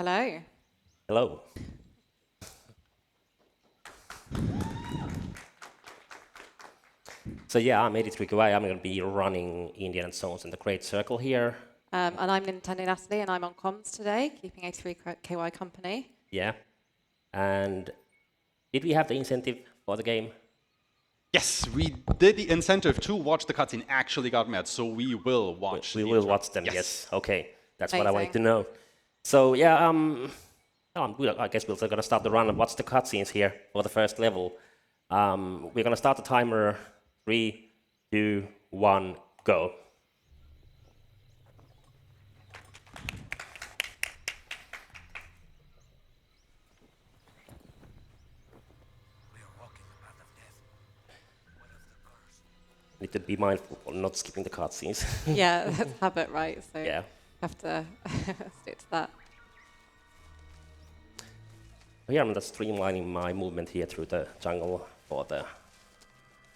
Hello. Hello. So yeah, I'm 83KY. I'm going to be running Indiana Zones in the Great Circle here. And I'm Nintendo Natalie, and I'm on comms today, keeping 83KY company. Yeah. And did we have the incentive for the game? Yes, we did the incentive to watch the cutscene actually got met, so we will watch. We will watch them, yes. Okay, that's what I wanted to Amazing. know. So yeah, I guess we're going to start the run and watch the cutscenes here for the first level. We're going to start the timer. 3, 2, 1, go. Need to be mindful of not skipping the cutscenes. Yeah, that's habit, right? So Yeah. have to stick to that. Here I'm just streamlining my movement here through the jungle for the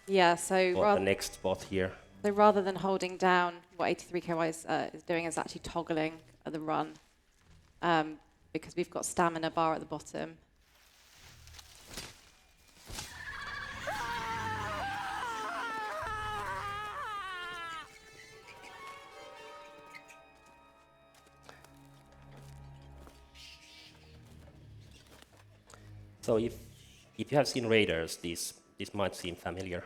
Yeah, so the next spot here. So rather than holding down, what 83KY is doing is actually toggling the run, because we've got stamina bar at the bottom. So if you have seen Raiders, this might seem familiar.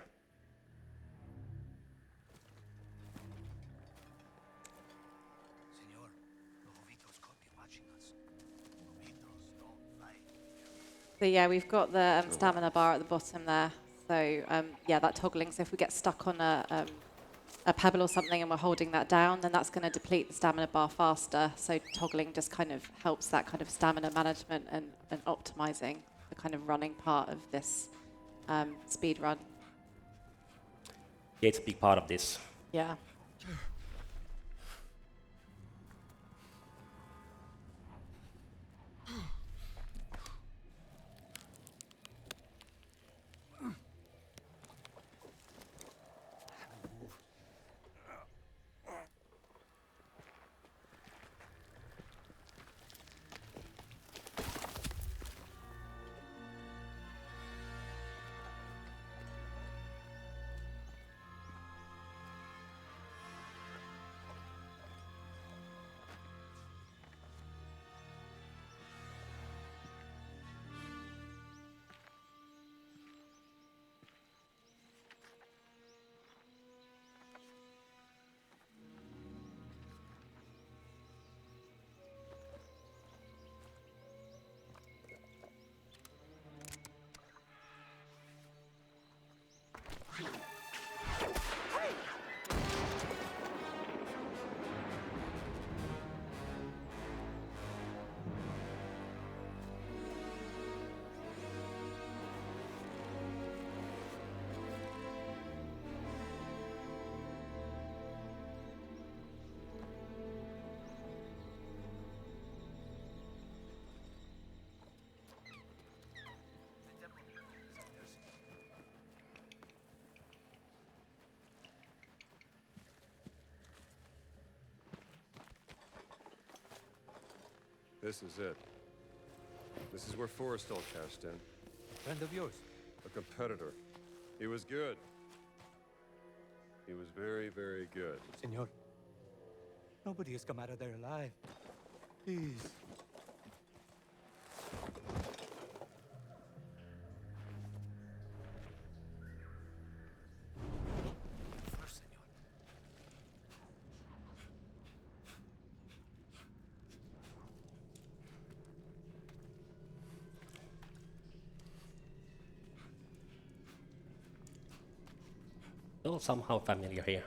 So yeah, we've got the stamina bar at the bottom there. So yeah, that toggling. So if we get stuck on a pebble or something and we're holding that down, then that's going to deplete the stamina bar faster. So toggling just kind of helps that kind of stamina management and optimizing the kind of running part of this speed run. Yeah, it's a big part of this. Yeah. This is it. This is where Forrestal cashed in. Friend of yours? A competitor. He was good. He was very, very good. Senor, nobody has come out of there alive. Please. First, senor. Still somehow familiar here.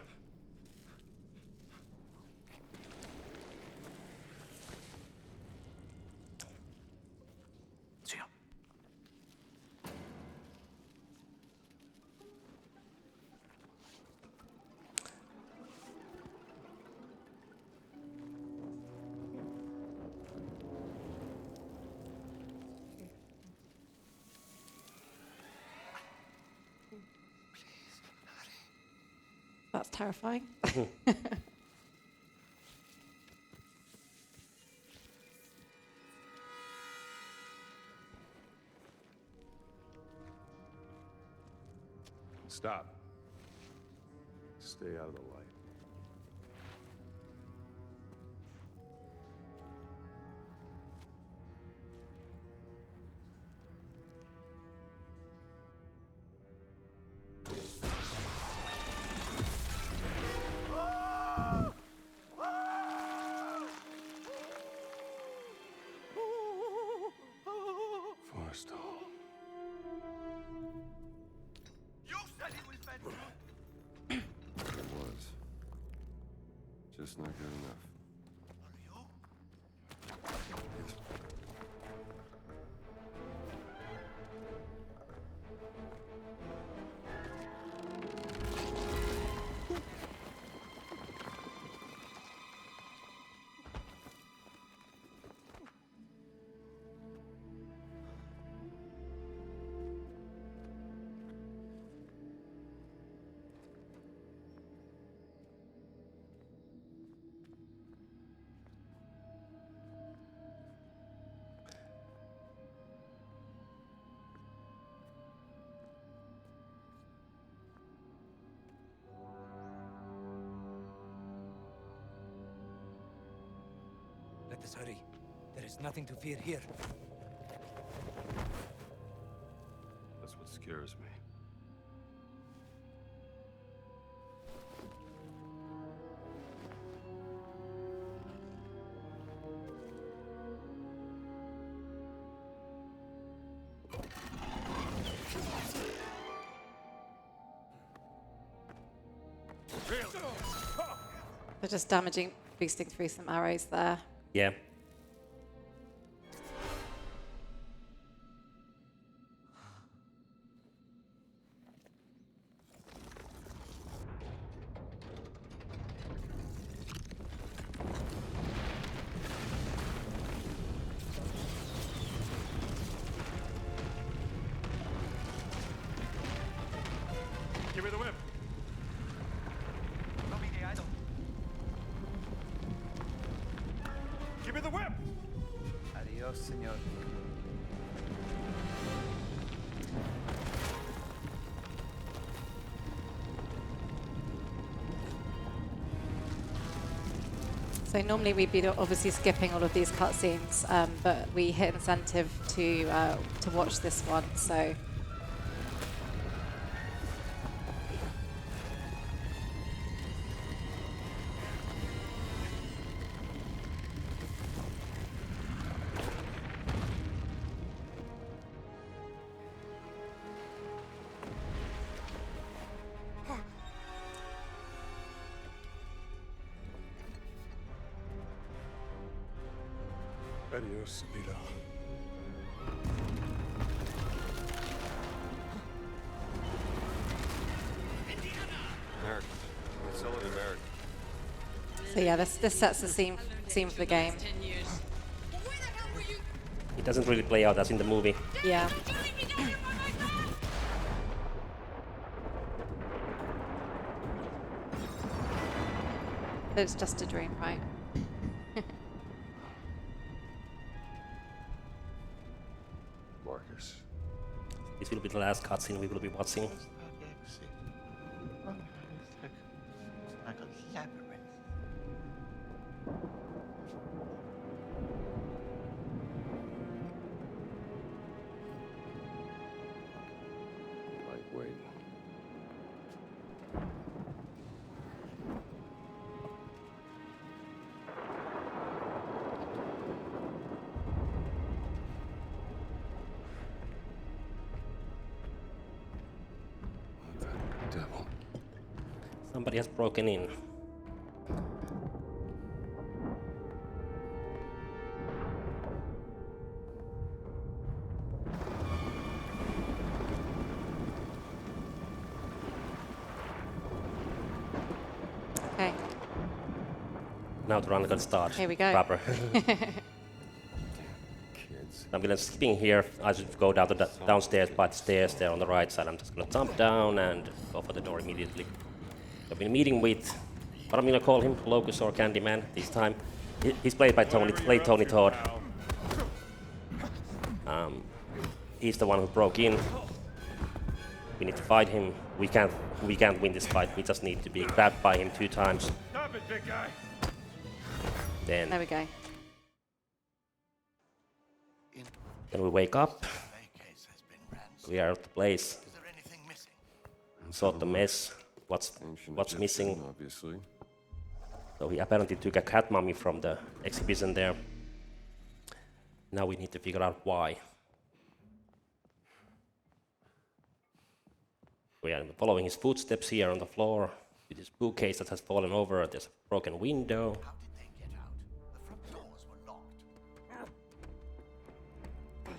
That's terrifying. Stop. Stay out of the light. Forrestal. You said he was meant to. It was. Just not good enough. Yes. Let us hurry. There is nothing to fear here. That's what scares me. They're just damaging, boosting through some arrows there. Yeah. Give me the whip. Give me the whip. Adios, señor. So normally we'd be obviously skipping all of these cutscenes, but we hit incentive to watch this one. So Adios, Speedo. American. It's only American. so yeah, this sets the scene for the game. It doesn't really play out as in the movie. Yeah. It's just a dream, right? Marcus. This will be the last cutscene we will be watching. Like a labyrinth. Lightweight. That devil. Somebody has broken in. Okay. Now the run can start. Here we go. Proper. Kids. I'm gonna skipping here. I should go down to the downstairs by the stairs there on the right side. I'm just gonna jump down and go for the door immediately. I've been meeting with, what I'm gonna call him, Locus or Candyman this time. He's played by Tony Todd. He's the one who broke in. We need to fight him. We can't win this fight. We just need to be grabbed by him 2 times. Stop it, big guy! There Then we go. we wake up. Case has been ransacked. We are at the place. Is there anything missing? Sort the mess. What's Ancient missing? Egyptian, obviously. So he apparently took a cat mummy from the exhibition there. Now we need to figure out why. We are following his footsteps here on the floor. With this bookcase that has fallen over. There's a broken window. How did they get out? The front doors were locked. The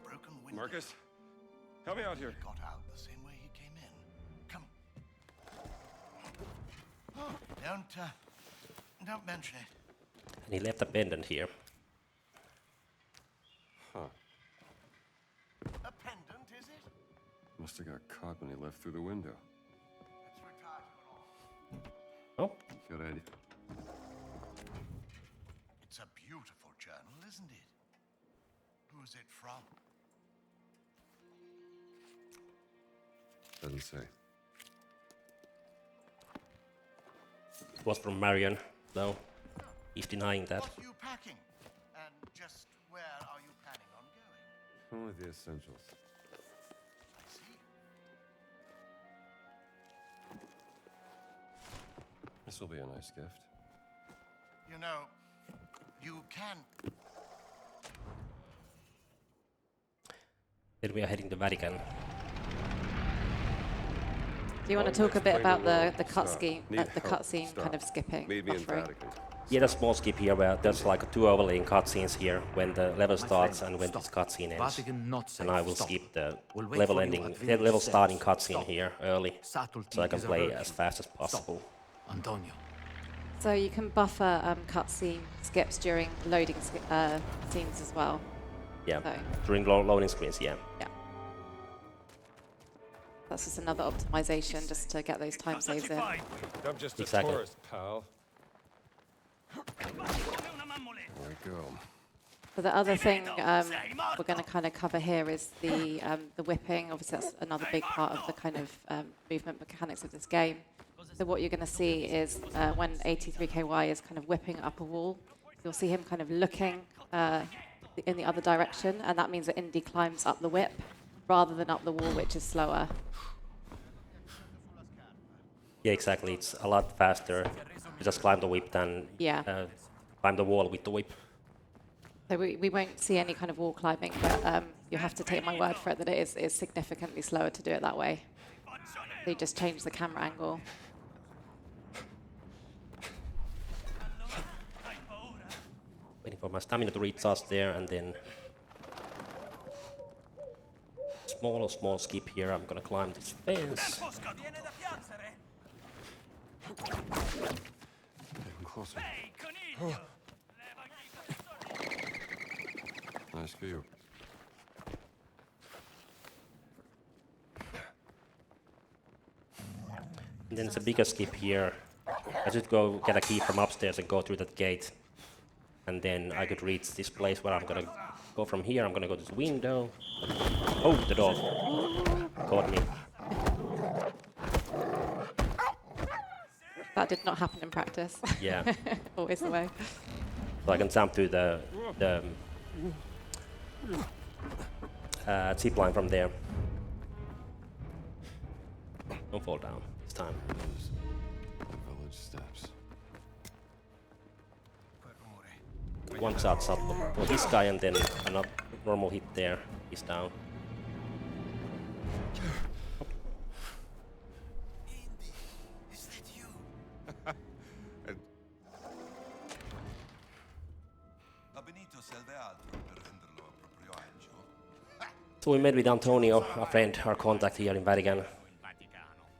broken window Marcus, help me out here. got out the same way he came in. Come. Don't mention it. And he left a pendant here. A pendant, is it? Must have got caught when he left through the window. Let's retire to it all. Oh, Good idea. It's a beautiful journal, isn't it? Who's it from? Doesn't say. it was from Marion, though. He's denying that. What are you packing? And just where are you planning on going? Only the essentials. I see. This will be a nice gift. You know, you can. Then we are heading to Vatican. Do you want to talk a bit about the cutscene Stop. kind of skipping, Meet me in buffering? Vatican. Yeah, there's a small skip here where there's like 2 overlaying cutscenes here when the level starts and when this cutscene ends. Vatican not safe. And I will Stop. skip the We'll wait level for you ending, at the Village level 6. starting cutscene Stop. here early, Subtlety so I can is a play virtue. as fast as Stop. possible. Antonio. So you can buffer cutscene skips during loading scenes as well. Yeah, So, during loading screens, yeah. yeah. That's just another optimization just to get those time saves in. I'm just a Exactly. tourist, pal. There we go. So the other thing we're going to kind of cover here is the whipping. Obviously, that's another big part of the kind of movement mechanics of this game. So what you're going to see is when 83KY is kind of whipping up a wall, you'll see him kind of looking in the other direction, and that means that Indy climbs up the whip rather than up the wall, which is slower. Yeah, exactly. It's a lot faster to just climb the whip than Yeah. climb the wall with the whip. So we won't see any kind of wall climbing, but you have to take my word for it that it is significantly slower to do it that way. So you just change the camera angle. Waiting for my stamina to recharge there, and then small skip here. I'm gonna climb this fence. Getting closer. Nice view. And then it's a bigger skip here. I should go get a key from upstairs and go through that gate. And then I could reach this place where I'm gonna go from here. I'm gonna go to this window. Oh, the dog caught me. That did not happen in practice. Yeah. Always the way. So I can jump to the zip line from there. Don't fall down this time. The village steps. One shot for this guy, and then another normal hit there. He's down. Is that you? So we met with Antonio, a friend, our contact here in Vatican.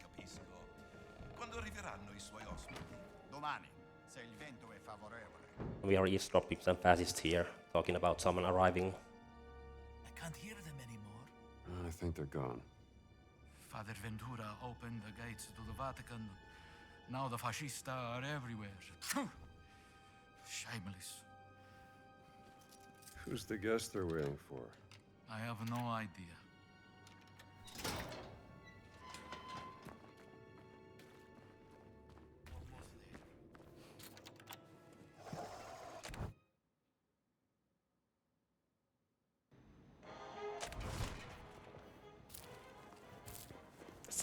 Capisco. Quando arriveranno I suoi ospiti? Domani, se il vento è favorevole. We are eavesdropping some fascists here, talking about someone arriving. I can't hear them anymore. I think they're gone. Father Ventura opened the gates to the Vatican. Now the fascists are everywhere. Shameless. Who's the guest they're waiting for? I have no idea.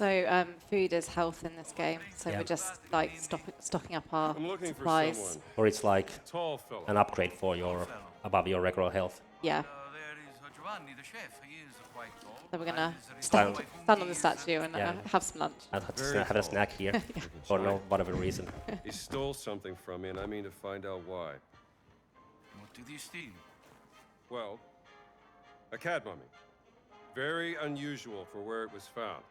food is health in this game, so Yeah. we're just like stocking up our I'm looking for supplies. someone. Or it's like Tall fellow. an upgrade for your above your regular health. Yeah, There is Giovanni, the chef. He is quite tall. so we're gonna and is stand away from on the me, statue and Yeah. have some lunch. I'd have, Very have a tall. snack here for no whatever reason. He stole something from me, and I mean to find out why. What did he steal? Well, a cat mummy. Very unusual for where it was found.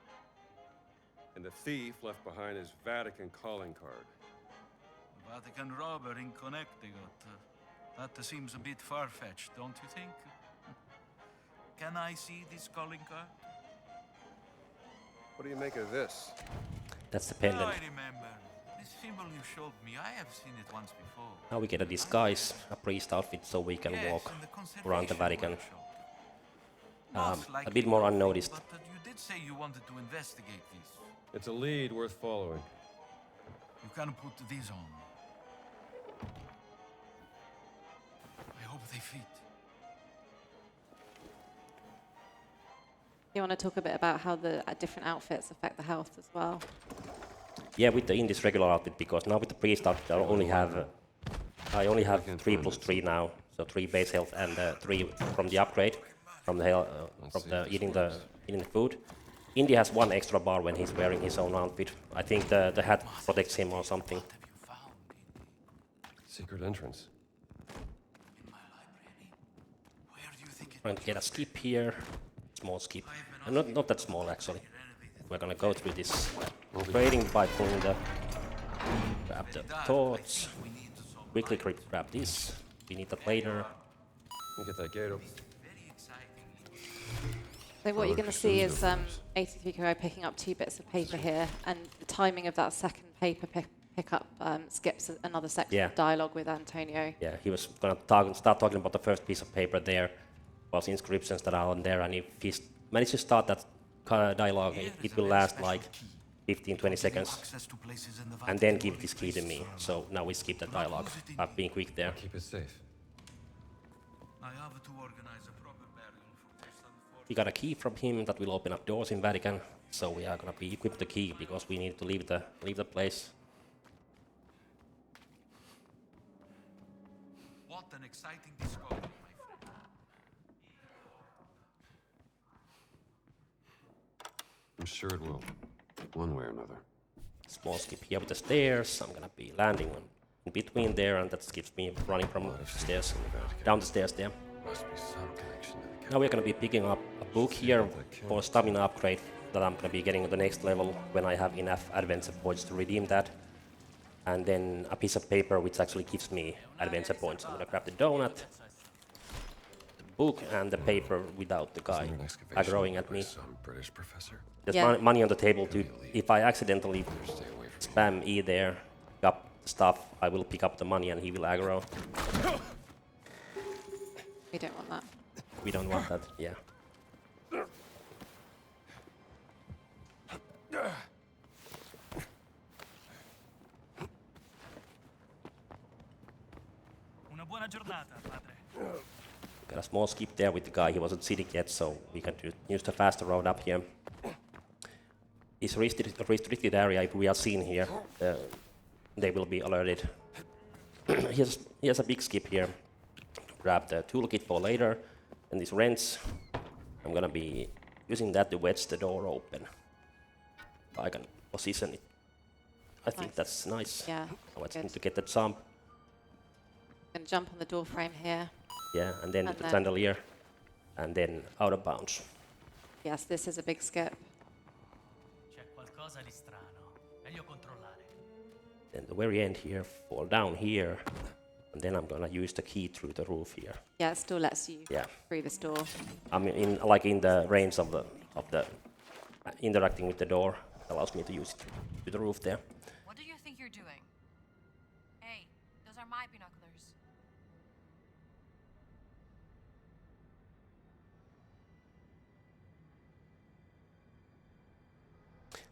And the thief left behind his Vatican calling card. Vatican robber in Connecticut. That seems a bit far-fetched, don't you think? Can I see this calling card? What do you make of this? That's the I pendant. remember. This symbol you showed me, I have seen it once before. Now we get a disguise, a priest outfit, so we can Yes, walk in the around the conservation Vatican. workshop. Um, Most a likely bit more nothing, unnoticed. But you did say you wanted to investigate this. It's a lead worth following. You can put these on. I hope they fit. You want to talk a bit about how the different outfits affect the health as well? Yeah, with the in this regular outfit, because now with the priest outfit, I only have 3 plus 3 now, so 3 base health and 3 from the upgrade, from the eating the food. Indy has 1 extra bar when he's wearing his own outfit. I think the hat protects him or something. What have you found in Secret entrance. my library? Where do you think it Trying to get a skip here, small skip, and not that small actually. We're gonna go through this trading by pulling the grab the torch, we need to solve? quickly grab this. We need that later. Let me get that gate open. Very exciting. So what you're going to see is 83 Kuro picking up 2 bits of paper here, and the timing of that second paper pickup skips another section Yeah. of dialogue with Antonio. Yeah, he was gonna start talking about the first piece of paper there, was inscriptions that are on there, and if he managed to start that dialogue, it will last like 15-20 seconds, Access to places in the and then give this key to me. So now we skip that dialogue. I've been quick there. Keep it safe. I have to organize a proper burial for this unfortunate. We got a key from him that will open up doors in Vatican, so we are gonna be equipped the key because we need to leave the place. What an exciting discovery, my friend. I'm sure it will. One way or another. Small skip here with the stairs. I'm gonna be landing on in between there, and that skips me running from the stairs down the stairs there. Must be some connection to the Now we're gonna be picking up a book here for stamina upgrade that I'm gonna be getting at the next level when I have enough adventure points to redeem that. And then a piece of paper which actually gives me adventure points. I'm gonna grab the donut, the book, and the paper without the guy aggroing at me. Some British professor. There's Yeah. money on the table too. If I accidentally Stay away from spam E there, pick up the stuff, I will pick up the money and he will aggro. We don't want that. We don't want that, yeah. Una buona giornata, padre. Got a small skip there with the guy. He wasn't sitting yet, so we can use the faster road up here. It's a restricted area. If we are seen here, they will be alerted. Here's a big skip here. Grab the toolkit for later. And this wrench, I'm gonna be using that to wedge the door open. I can position it. I think Nice. that's nice. Yeah, Now I just good. need to get the jump. Going to jump on the door frame here. Yeah, and then And the then- chandelier, and then out of bounds. Yes, this is a big skip. C'è qualcosa di strano. Meglio controllare. Then the very end here, fall down here, and then I'm gonna use the key through the roof here. Yeah, it still lets you Yeah, through this door. I'm in the range of the interacting with the door, allows me to use it to the roof there. What do you think you're doing? Hey, those are my binoculars.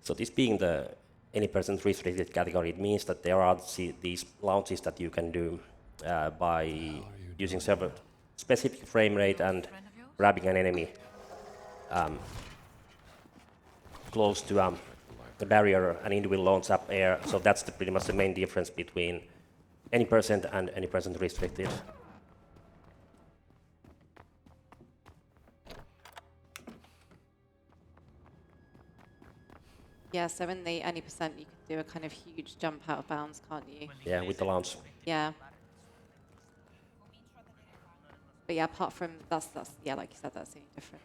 So this being the any person's restricted category, it means that there are these launches that you can do by using several specific frame rate and grabbing an enemy close to the barrier and it will launch up air. So that's pretty much the main difference between any percent and any percent restricted. Yeah, so in the any percent, you can do a kind of huge jump out of bounds, can't you? Yeah, with the launch. Yeah. But yeah, apart from that's yeah, like you said, that's the only difference.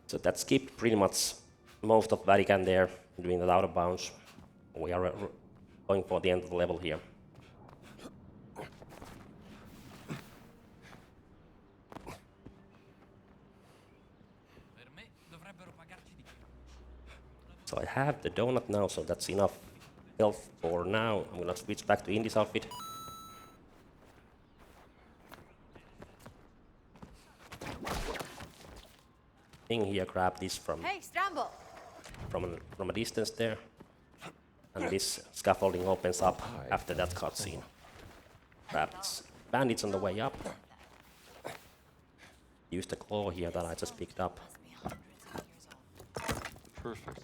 So that skipped pretty much most of Vatican there, doing the out of bounds. We are going for the end of the level here. So I have the donut now, so that's enough health for now. I'm gonna switch back to Indy's outfit. Thing here, grab this from Hey, Stramble! from a distance there, and this scaffolding opens up after that cutscene. Grab this bandits on the way up. Use the claw here that I just picked up. Perfect.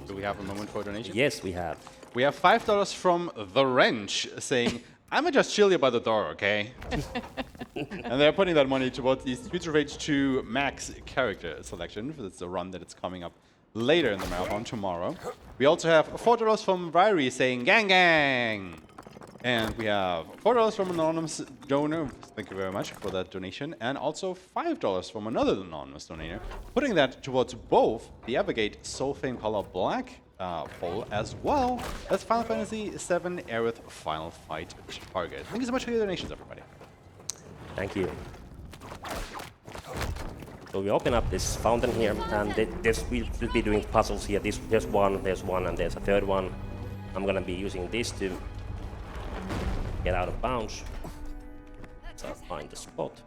Do we have a moment for a donation? Yes, we have. We have $5 from The Wrench saying, I'ma just chill you by the door, okay? And they're putting that money towards the Streets of Rage 2 Max character selection. That's the run that it's coming up later in the marathon tomorrow. We also have $4 from Ryrie saying, gang gang! And we have $4 from an anonymous donor. Thank you very much for that donation. And also $5 from another anonymous donor, putting that towards both the Avogate Soul Flame Color Black poll as well as Final Fantasy VII Aerith Final Fight target. Thank you so much for your donations, everybody. Thank you. So we open up this fountain here, and we'll be doing puzzles here. There's one, and there's a third one. I'm gonna be using this to get out of bounds. So I'll find the spot.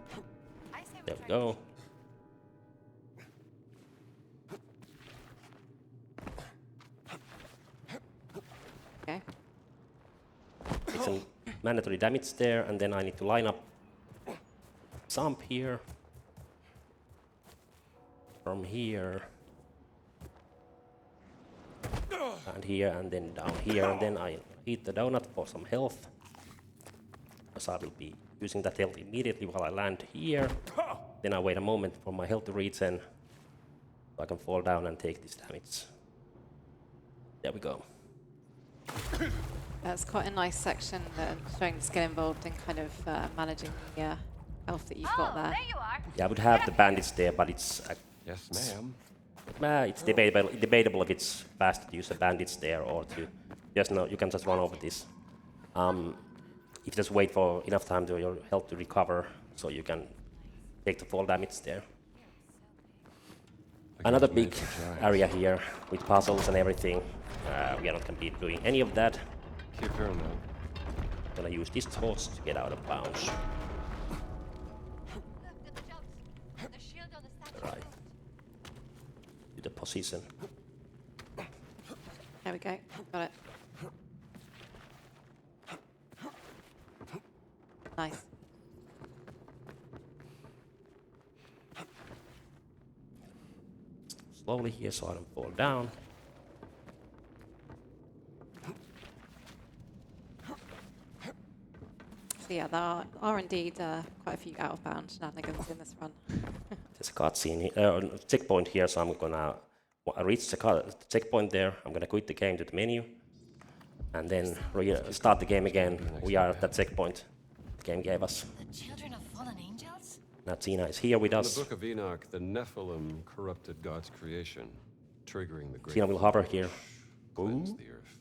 There we go. Okay. Take some mandatory damage there, and then I need to line up jump here. From here. And here, and then down here, and then I eat the donut for some health. Because I will be using that health immediately while I land here. Then I wait a moment for my health to regen, so I can fall down and take this damage. There we go. That's quite a nice section showing the skill involved in kind of managing the health that you've got there. There you are! Yeah, I would have the bandits there, but it's Yes, ma'am. it's debatable if it's fast to use the bandits there or to just you can just run over this. If you just wait for enough time for your health to recover, so you can take the fall damage there. Another big area here with puzzles and everything. We are not going to be doing any of that. Keep hearing that. I'm going to use this torch to get out of bounds. Look at the jumps! The shield on the statue. Right. To the position. There we go. Got it. Nice. Slowly here so I don't fall down. So yeah, there are indeed quite a few out of bound shenanigans in this run. There's a cutscene here, checkpoint here, so I'm gonna reach the checkpoint there. I'm gonna quit the game to the menu, and then start the game again. We are at that checkpoint the game gave us. The children of fallen angels? Now Tina is here with In us. the Book of Enoch, the Nephilim corrupted God's creation, triggering the great Tina will hover here. cleanse the earth.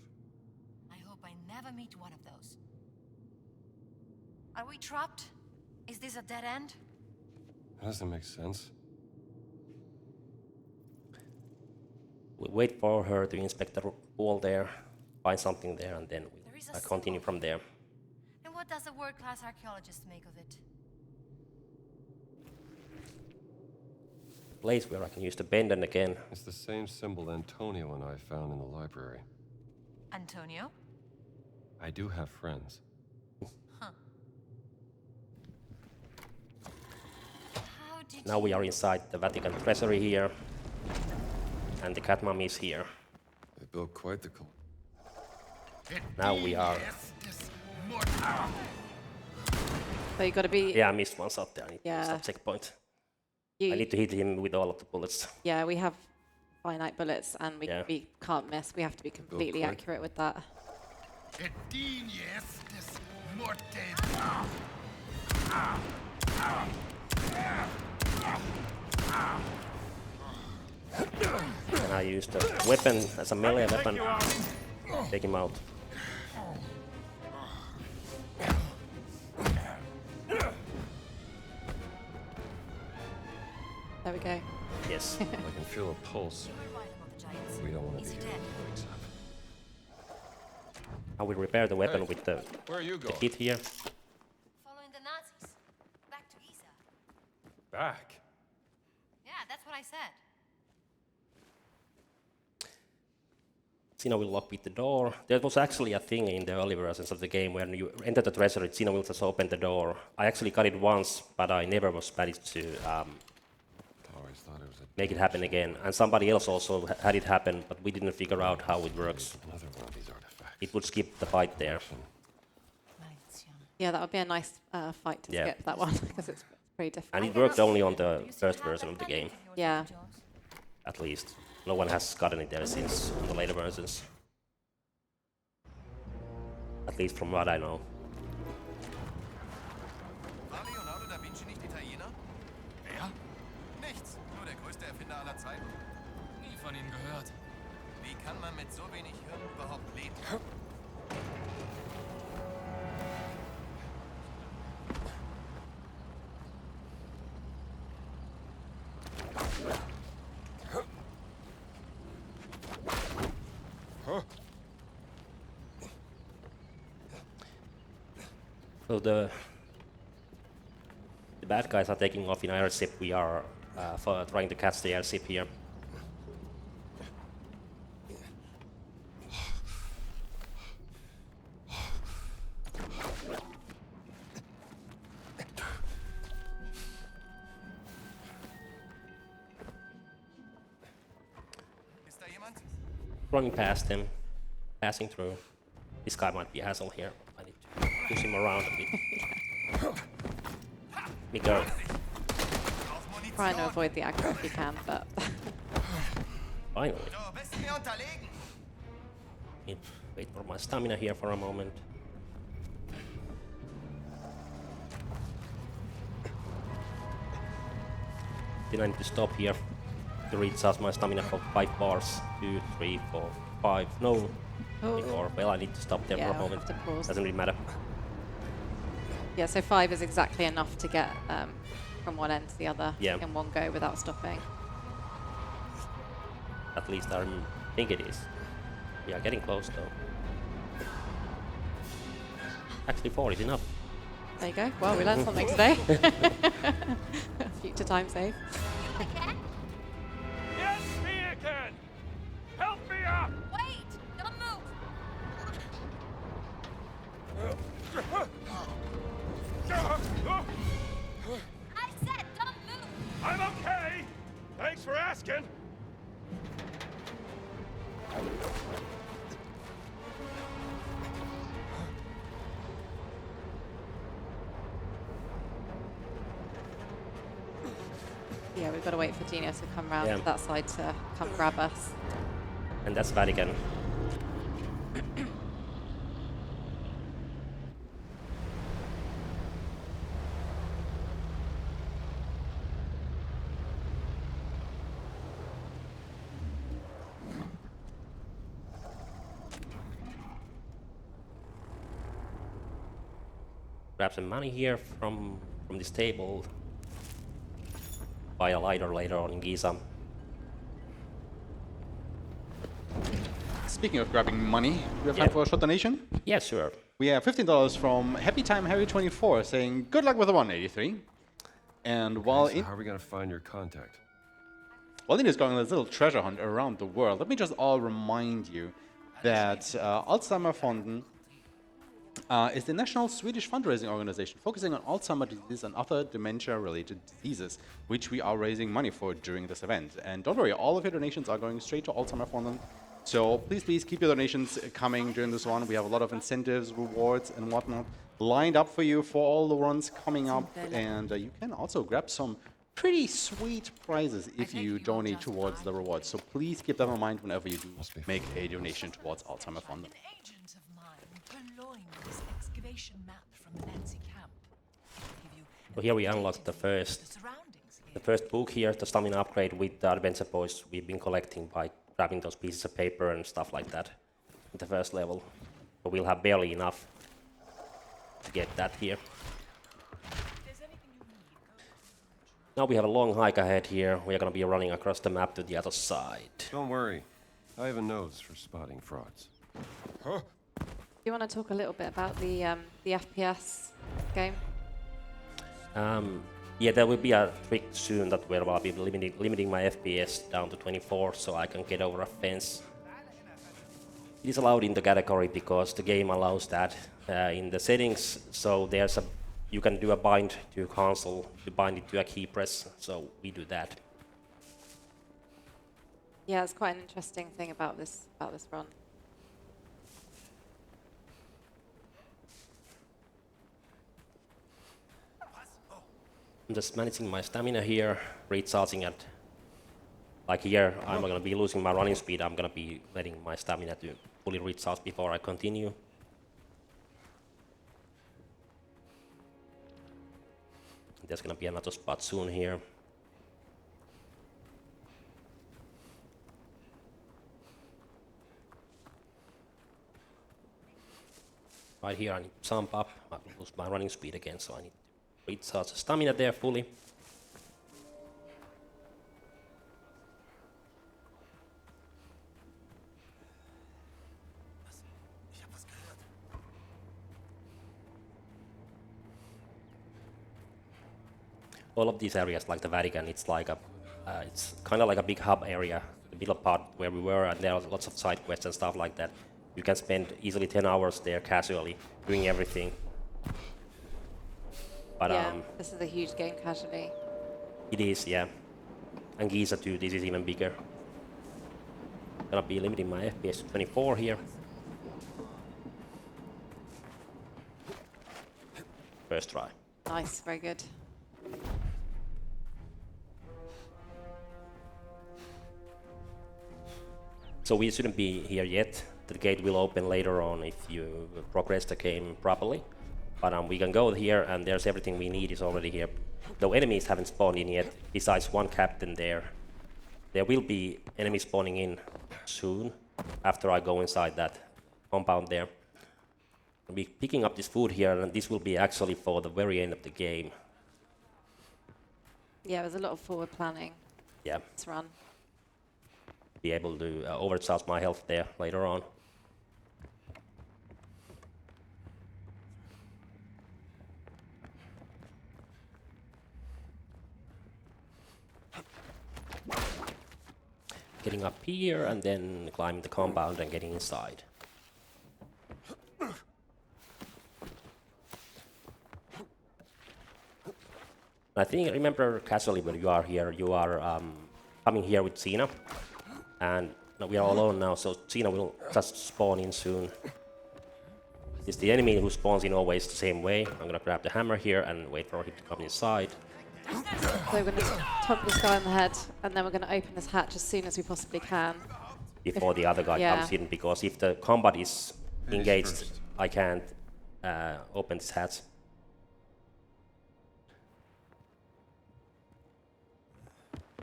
I hope I never meet one of those. Are we trapped? Is this a dead end? That doesn't make sense. We'll wait for her to inspect the wall there, find something there, and then There is we'll a continue symbol. from there. And what does a world-class archaeologist make of it? Place where I can use the bendon again. It's the same symbol Antonio and I found in the library. Antonio? I do have friends. How did Now we are inside the Vatican treasury here. And the cat mummy is here. They built quite the cult. Now we are... So you got to be. Yeah, I missed one shot there. I need to use Yeah. that checkpoint. You, I need to hit him with all of the bullets. yeah, we have finite bullets, and Yeah. we can't miss. We have to be completely quick. accurate with that. And I use the weapon as a melee weapon. Take him out. There we go. Yes. I can feel a pulse. You were right about the giants. We don't want to He's be here. dead. I will repair the weapon Hey, with the Where are you going? kit here. Following the Nazis. Back to Giza. Back. Yeah, that's what I said. Xena will lock with the door. There was actually a thing in the early versions of the game when you enter the treasury, Xena will just open the door. I actually got it once, but I never was managed to Always thought it was make it happen again. And somebody else also had it happen, but we didn't figure out how it works. another one of these artifacts. It would skip the fight there. Yeah, that would be a nice fight to Yeah. skip that one because it's pretty difficult. And it worked only on the first version of the game, Yeah. at least. No one has gotten it there since on the later versions. At least from what I know. War Leonardo da Vinci nicht Italiener? Wer? Nichts. Nur der größte Erfinder aller Zeiten. Nie von ihm gehört. Wie kann man mit so wenig Hirn überhaupt leben? So the bad guys are taking off in airship. We are trying to catch the airship here. Ist da jemand? Running past him, passing through. This guy might be a hassle here. I need to push him around a bit. Me go. Trying to avoid the aggro if you can, but Finally. Du bist mir unterlegen. Need to wait for my stamina here for a moment. Then I need to stop here to recharge my stamina for 5 bars. 2, 3, 4, 5. No, Oh. 4. Well, I need to stop there Yeah, for a I'll moment. have to pause. Doesn't really matter. yeah. So 5 is exactly enough to get from one end to the other Yeah. in one go without stopping. At least I think it is. We are getting close though. Actually 4 is enough. There you go. Well, we learned something today. Future time save. Yes, me again. Help me up. Wait! Don't move! I said don't move! I'm okay. Thanks for asking. Yeah, we've got to wait for Gino to come round Yeah. to that side to come grab us. And that's Vatican. Grab some money here from this table. Buy a lighter later on in Giza. Speaking of grabbing money, we have time Yeah. for a short donation. Yeah, sure. We have $15 from Happy Time Harry24 saying, good luck with the 183. And while So how are we gonna find your contact? While India is going on this little treasure hunt around the world, let me just all remind you that Alzheimer Fonden is the National Swedish Fundraising Organization, focusing on Alzheimer's disease and other dementia-related diseases, which we are raising money for during this event. And don't worry, all of your donations are going straight to Alzheimer's Fund. So please keep your donations coming during this one. We have a lot of incentives, rewards, and whatnot lined up for you for all the runs coming up. And you can also grab some pretty sweet prizes if you donate towards the rewards. So please keep that in mind whenever you do make a donation towards Alzheimer's Fund. An agent of mine purloined this excavation map from the Nazi camp. So here we unlocked the first book here, the stamina upgrade with the adventure points we've been collecting by grabbing those pieces of paper and stuff like that in the first level. So we'll have barely enough to get that here. Now we have a long hike ahead here. We are going to be running across the map to the other side. Don't worry. I have a nose for spotting frauds. Do you want to talk a little bit about the FPS game? Yeah, there will be a trick soon that where I'll be limiting my FPS down to 24 so I can get over a fence. It is allowed in the category because the game allows that in the settings. So there's you can do a bind to console to bind it to a key press. So we do that. Yeah, it's quite an interesting thing about this run. I'm just managing my stamina here, recharging at, like here, I'm going to be losing my running speed. I'm going to be letting my stamina to fully recharge before I continue. There's going to be another spot soon here. Right here I need to jump up. I lose my running speed again, so I need to recharge the stamina there fully. All of these areas, like the Vatican, it's like it's kind of like a big hub area, the middle part where we were, and there are lots of side quests and stuff like that. You can spend easily 10 hours there casually, doing everything. But yeah, this is a huge game casually. It is, yeah. And Giza too, this is even bigger. Gonna be limiting my FPS to 24 here. First try. Nice, very good. So we shouldn't be here yet. The gate will open later on if you progress the game properly. But we can go here, and there's everything we need is already here. Though enemies haven't spawned in yet, besides one captain there. There will be enemies spawning in soon, after I go inside that compound there. I'll be picking up this food here, and this will be actually for the very end of the game. Yeah, there's a lot of forward planning. Yeah. This run. Be able to overcharge my health there later on. Getting up here and then climbing the compound and getting inside. I think, remember casually when you are here, you are coming here with Xena. And we are alone now, so Xena will just spawn in soon. It's the enemy who spawns in always the same way. I'm gonna grab the hammer here and wait for him to come inside. So we're going to top this guy on the head, and then we're going to open this hatch as soon as we possibly can. Before the other guy comes in, because if the combat is engaged, I can't open this hatch.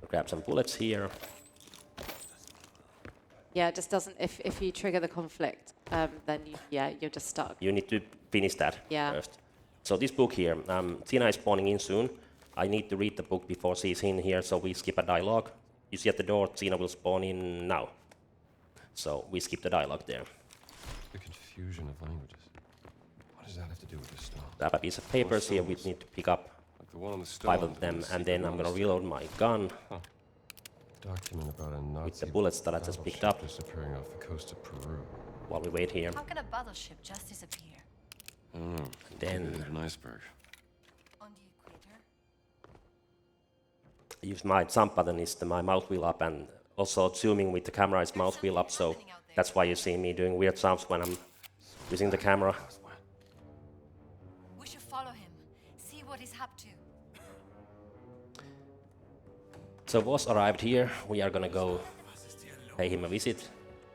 Grab some bullets here. Yeah, it just doesn't. If you trigger the conflict, then you're just stuck. You need to finish that first. So this book here, Xena is spawning in soon. I need to read the book before she's in here, so we skip a dialogue. You see at the door, Xena will spawn in now. So we skip the dialogue there. The confusion of languages. What does that have to do with this stone? Grab a piece of papers here. We need to pick up Like the one on the 5 of them, and then I'm gonna reload my gun. Document about a Nazi with the bullets that I just picked up disappearing off the coast of Peru. while we wait here. How can a battleship just disappear? Then An iceberg. On the equator? use my jump button is my mouse wheel up, and also zooming with the camera is mouse wheel up, so that's why you see me doing weird jumps when I'm using the camera. We should follow him. See what he's up to. So Voss arrived here. We are gonna go pay him a visit.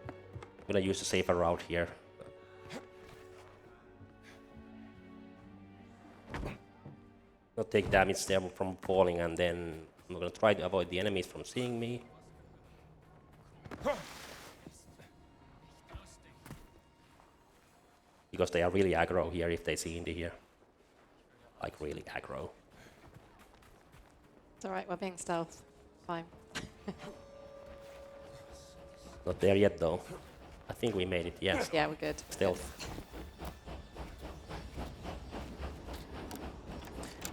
I'm gonna use the safer route here. Not take damage there from falling, and then I'm gonna try to avoid the enemies from seeing me. Because they are really aggro here if they see Indy here. Like really aggro. It's alright, we're being stealth. Fine. Not there yet though. I think we made it, yes. Yeah, we're good. Stealth.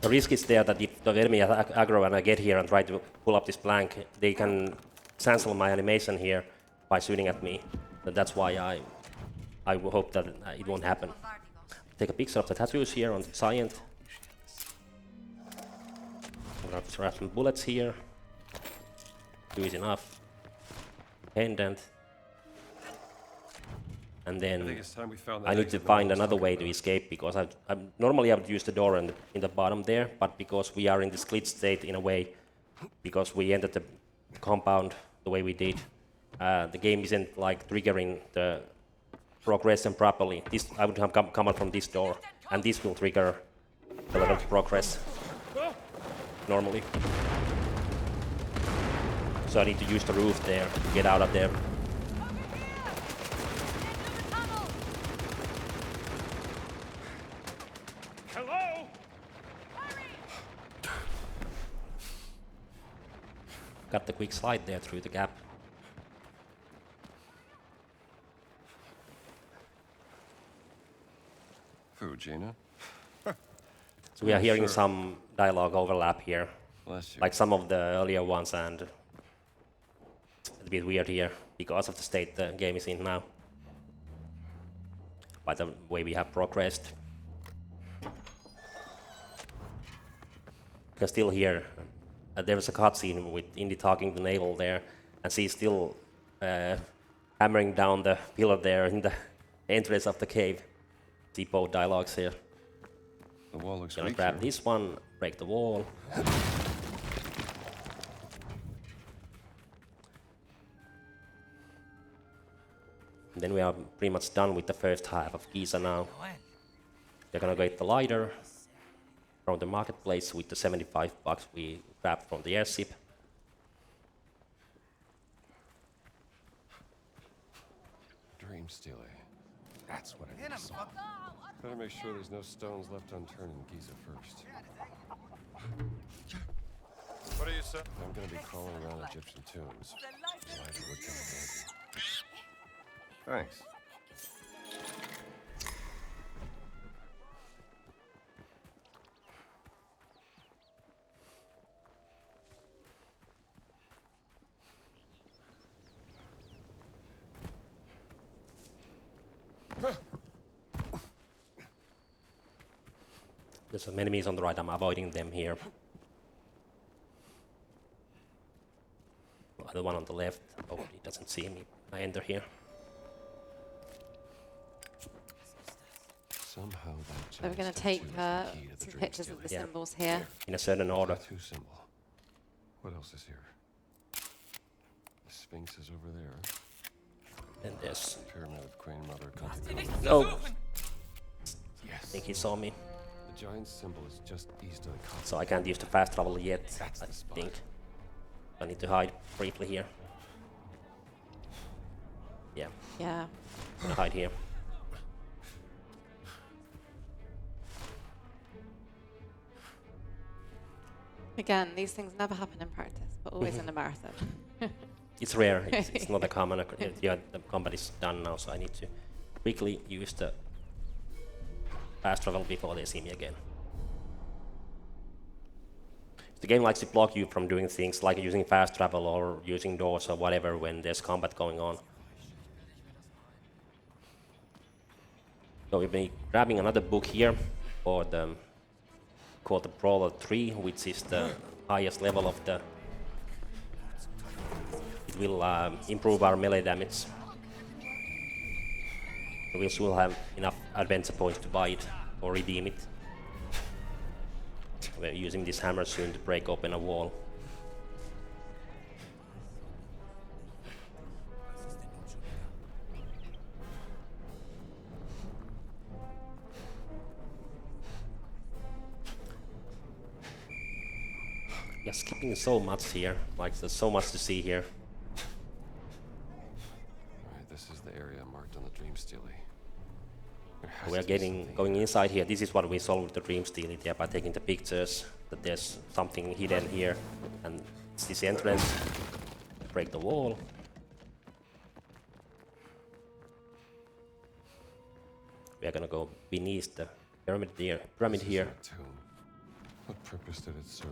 The risk is there that if the enemy is aggro and I get here and try to pull up this plank, they can cancel my animation here by shooting at me. And that's why I will hope that it won't happen. Take a picture of the tattoos here on the giant. I'm gonna grab some bullets here. Two is enough. Pendant. And then I need to find another way to escape, because normally I would use the door in the bottom there, but because we are in this glitch state in a way, because we entered the compound the way we did, the game isn't like triggering the progression properly. This I would have come out from this door, and this will trigger the level of progress normally. So I need to use the roof there to get out of there. Got the quick slide there through the gap. Who, Gina? So we are hearing some dialogue overlap here, Bless you. like some of the earlier ones, and it's a bit weird here because of the state the game is in now. By the way we have progressed. You can still hear there was a cutscene with Indy talking to Naval there, and she's still hammering down the pillar there in the entrance of the cave. See both dialogues here. The wall looks Gonna weak grab here. this one, break the wall. Then we are pretty much done with the first half of Giza now. We're gonna get the lighter from the marketplace with the 75 bucks we grabbed from the airship. Dream stealer. That's what it is. Better make sure there's no stones left unturned in Giza first. What do you say? I'm gonna be crawling around Egyptian tombs. Elijah would come in handy. Thanks. There's some enemies on the right, I'm avoiding them here. The one on the left, oh, he doesn't see me. I enter here. Somehow that So we're going giant's to take tattoo is the key to the some dream pictures of stealer. the symbols here. In a certain order. Tattoo symbol. What else is here? The Sphinx is over there. And there's... Pyramid of Queen Mother Contemplating. No! I Yes. think he saw me. The giant symbol is just east of the continent. So I can't use the fast travel yet, That's I the spot. think. I need to hide briefly here. Yeah, Yeah. I'm gonna hide here. Again, these things never happen in practice, but always in a marathon. It's rare, it's not a common, yeah, the combat is done now, so I need to quickly use the fast travel before they see me again. The game likes to block you from doing things like using fast travel or using doors or whatever when there's combat going on. So we'll be grabbing another book here. for the called the Brawler 3, which is the highest level of the. It will improve our melee damage. We'll soon have enough adventure points to buy it or redeem it. We're using this hammer soon to break open a wall. We're skipping so much here, like there's so much to see here. Alright, this is the area marked on the Dream Steely. We are going inside here. This is what we solved with the Dream Steely, yeah, by taking the pictures that there's something hidden here, and it's this entrance. Break the wall. We are gonna go beneath the pyramid here. What purpose did it serve?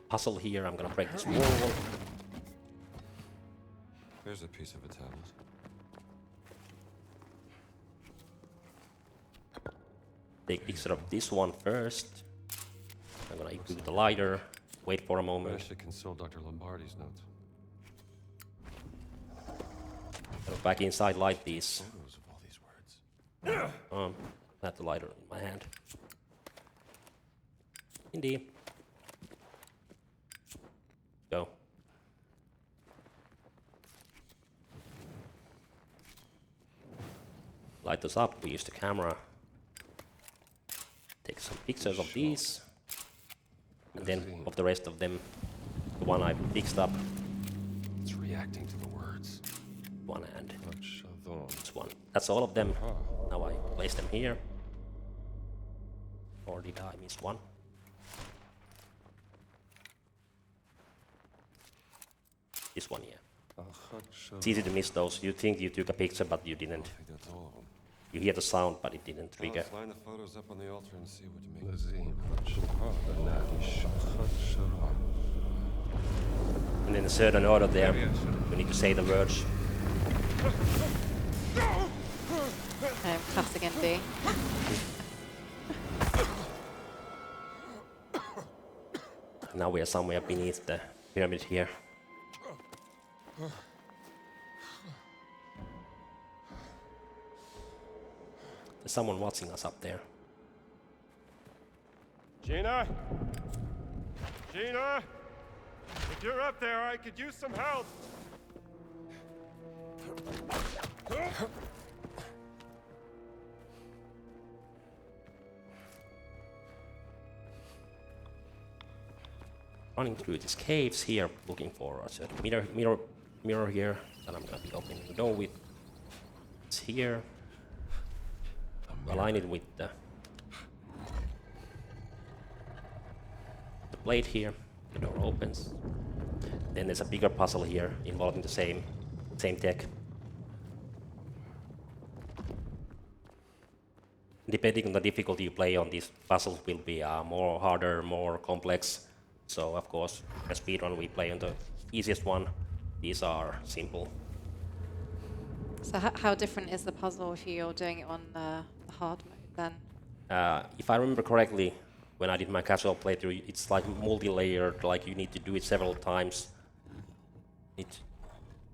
Puzzle here. I'm gonna break this wall. There's a piece of a tablet. Take picture of this one first. I'm gonna equip the lighter. Wait for a moment. I should consult Dr. Lombardi's notes. Go back inside, light these. Photos of all these words. I have the lighter in my hand. Indeed. Go. Light those up. We use the camera. Take some pictures of these. And then of the rest of them. The one I fixed up. It's reacting to the words. One hand. This one. That's all of them. Now I place them here. Or did I miss one? This one, yeah. It's easy to miss those. You think you took a picture, but you didn't. I think that's all of them. You hear the sound, but it didn't trigger. Let's line the photos up on the altar and see what you make. And in a certain order there, you need to say the words. Classic ND. Now we are somewhere beneath the pyramid here. There's someone watching us up there. Gina? Gina? If you're up there, I could use some help. Running through these caves here, looking for a certain mirror here that I'm gonna be opening the door with. It's here. Align it with the blade here. The door opens. Then there's a bigger puzzle here involving the same tech. Depending on the difficulty you play on, these puzzles will be more harder, more complex. So of course, a speedrun we play on the easiest one. These are simple. So how different is the puzzle if you're doing it on the hard mode then? If I remember correctly, when I did my casual playthrough, it's like multi-layered, like you need to do it several times.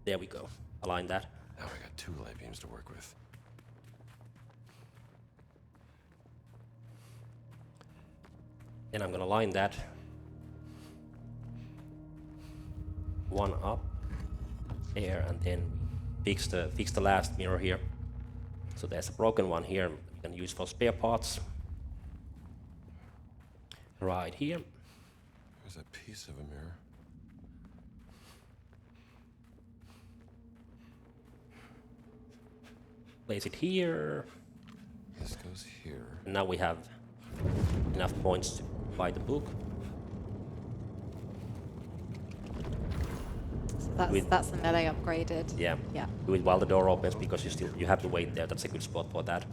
There we go. Align that. Now I got 2 light beams to work with. Then I'm gonna line that. One up there, and then fix the last mirror here. So there's a broken one here you can use for spare parts. Right here. There's a piece of a mirror. Place it here. This goes here. And now we have enough points to buy the book. So that's the melee upgraded. Yeah. Yeah. Do it while the door opens because you have to wait there. That's a good spot for that.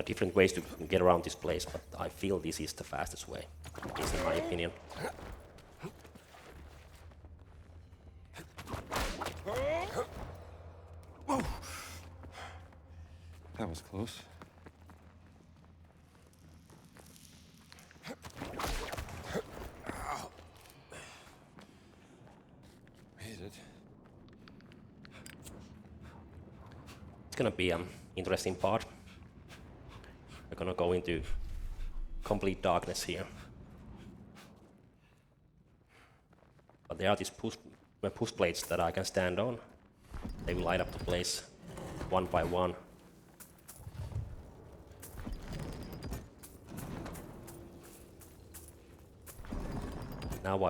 There are different ways to get around this place, but I feel this is the fastest way, at least in my opinion. Whoa! That was close. Made it. It's gonna be an interesting part. We're gonna go into complete darkness here. But there are these push plates that I can stand on. They will light up the place one by one. Now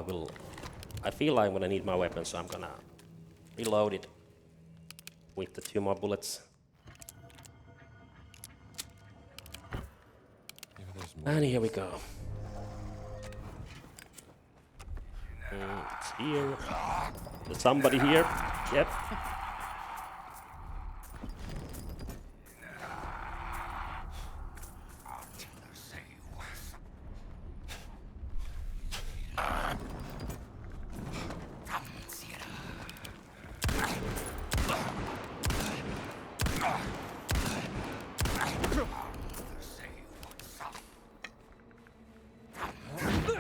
I feel like I'm gonna need my weapon, so I'm gonna reload it with the 2 more bullets. And here we go. It's here. There's somebody here. Yep.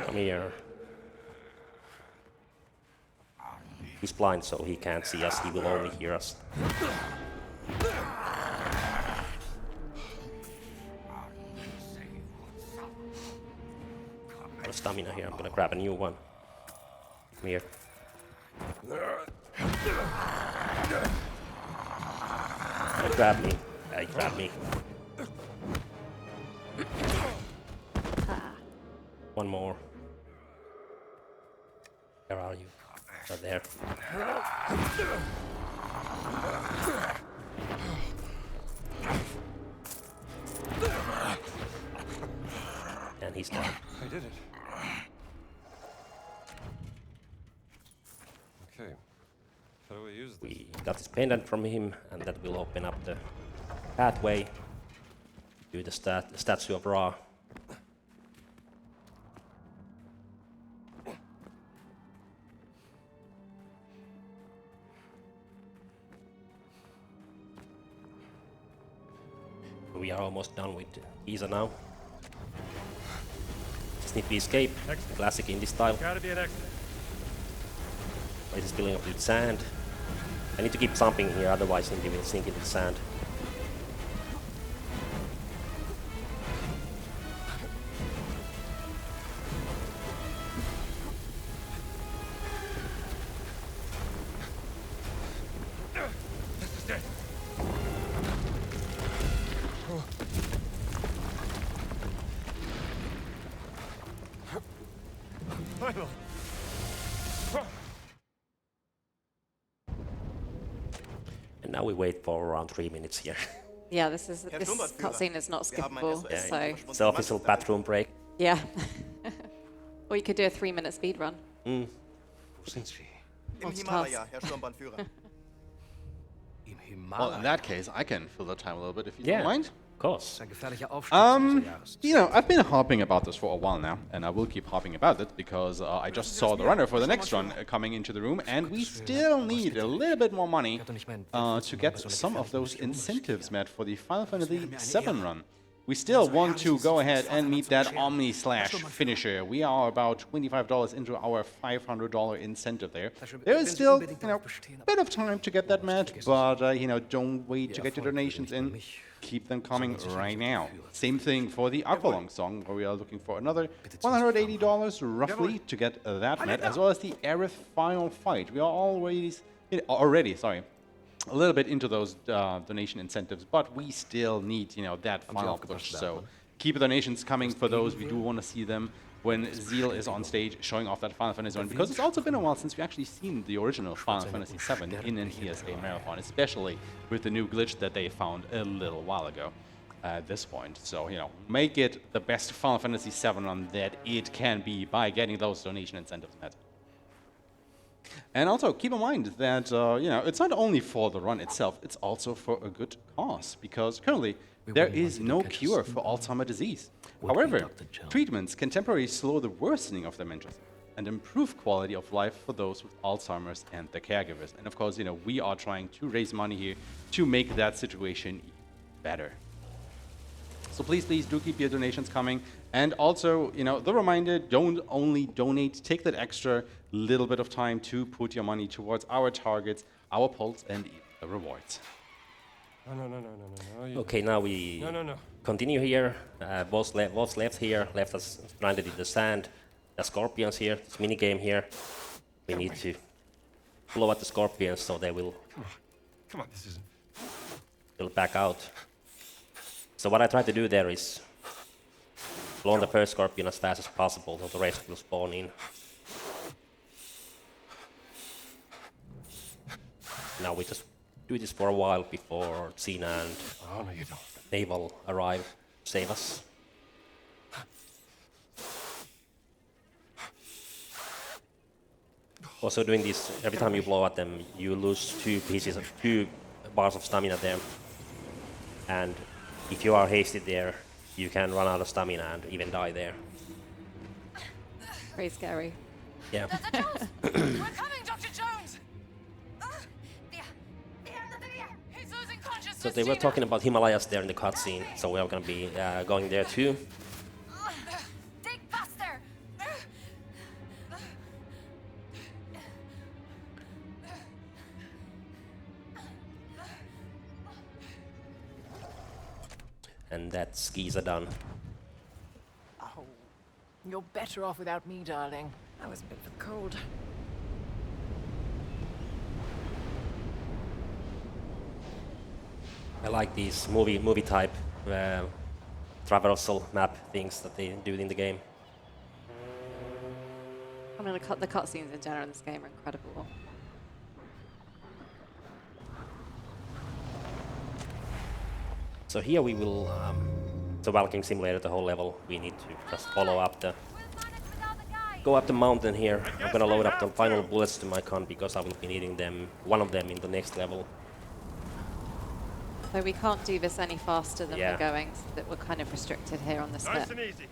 Come here. He's blind, so he can't see us. He will only hear us. Got stamina here. I'm gonna grab a new one. Come here. Grab me. Hey, grab me. One more. Where are you? Right there. And he's dead. I did it. Okay. How do we use this? We got this pendant from him, and that will open up the pathway to the statue of Ra. We are almost done with Giza now. Just need to escape. Classic indie style. Gotta be an exit. Place is filling up with sand. I need to keep jumping here, otherwise Indy will sink into the sand. And now we wait for around 3 minutes here. Yeah, this cutscene is not skippable, so It's the official bathroom break. yeah. Or you could do a 3-minute speed run. Wo sind Sie? Im Himalaya, Herr Sturmbannführer. Im Well, in Himalaya. that case, I can fill the time a little bit if you Yeah. don't mind. Of course. Ein gefährlicher Aufstieg. You know, I've been harping about this for a while now, and I will keep harping about it because I just saw the runner for the next run coming into the room, and we still need a little bit more money to get some of those incentives met for the Final Fantasy VII run. We still want to go ahead and meet that Omni Slash finisher. We are about $25 into our $500 incentive there. There is still, you know, a bit of time to get that met, but, you know, don't wait to get your donations in. Keep them coming right now. Same thing for the Aqualung song, where we are looking for another $180 roughly to get that met, as well as the Aerith final fight. We are already a little bit into those donation incentives, but we still need, you know, that final push. So keep the donations coming for those. We do want to see them when Zeal is on stage showing off that Final Fantasy 1, because it's also been a while since we actually seen the original Final Fantasy 7 in an ESA marathon, especially with the new glitch that they found a little while ago at this point. So, you know, make it the best Final Fantasy 7 run that it can be by getting those donation incentives met. And also keep in mind that, you know, it's not only for the run itself, it's also for a good cause, because currently there is no cure for Alzheimer's disease. However, treatments can temporarily slow the worsening of dementia and improve quality of life for those with Alzheimer's and their caregivers. And of course, we are trying to raise money here to make that situation better. So please do keep your donations coming. And also, the reminder, don't only donate, take that extra little bit of time to put your money towards our targets, our polls, and even the rewards. No. Okay, now we continue here. What's left here? Left us stranded in the sand. The scorpions here, this mini game here. We need to blow at the scorpions so they will Come on, this isn't... They'll back out. So what I try to do there is blow on the first scorpion as fast as possible so the rest will spawn in. Now we just do this for a while before Xena and Oh, no, you don't. Naval arrive to save us. Also doing this, every time you blow at them, you lose 2 bars of stamina there. And if you are hasted there, you can run out of stamina and even die there. Pretty scary. Yeah. Dr. Jones! We're coming, Dr. Jones! He's losing consciousness. So they were talking about Himalayas there in the cutscene, so we are going to be going there too. Dig faster! And that's Giza done. Oh, you're better off without me, darling. I was a bit of a cold. I like these movie type traversal map things that they do in the game. I mean, the cutscenes in general in this game are incredible. So here we will, the walking simulator, the whole level, we need to just follow up go up the mountain here. I'm gonna load up the final bullets to my gun because I will be needing them, one of them in the next level. So we can't do this any faster than Yeah. we're going, so that we're kind of restricted here on this bit. Nice and easy.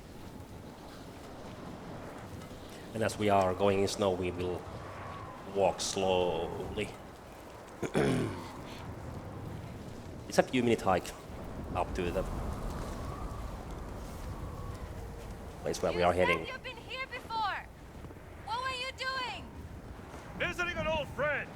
And as we are going in snow, we will walk slowly. It's a few minute hike up to the place where we are heading. You've been here before. What were you doing? Visiting an old friend.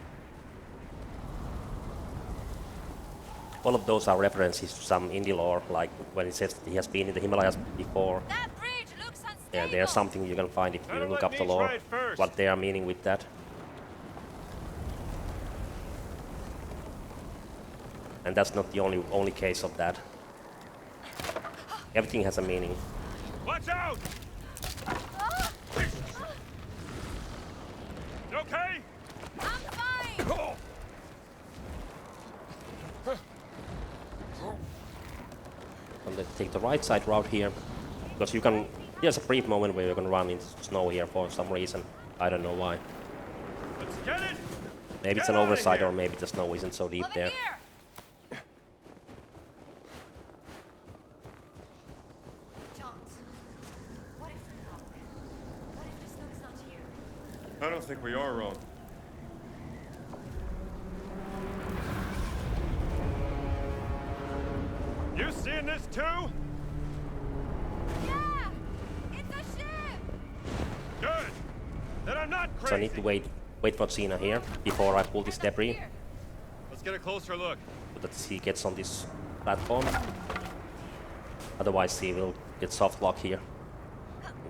All of those are references to some indie lore, like when it says that he has been in the Himalayas before. That bridge looks unstable. Yeah, there's something you can find if you Gotta look let up the me lore, try it first. what they are meaning with that. And that's not the only case of that. Everything has a meaning. Watch out! You okay? I'm fine. And let's take the right side route here, because you can. There's a brief moment where you can run into snow here for some reason. I don't know why. Let's get it! Maybe it's Get an outta oversight, here. or maybe the snow isn't so deep Over there. here. Jones, what if we're wrong? What if this looks not here? I don't think we are wrong. You seeing this too? Yeah! It's a ship! Good! Then I'm not crazy! So I need to wait for Xena here before I pull this debris, Let's get a closer look. so that she gets on this platform. Otherwise she will get soft lock here.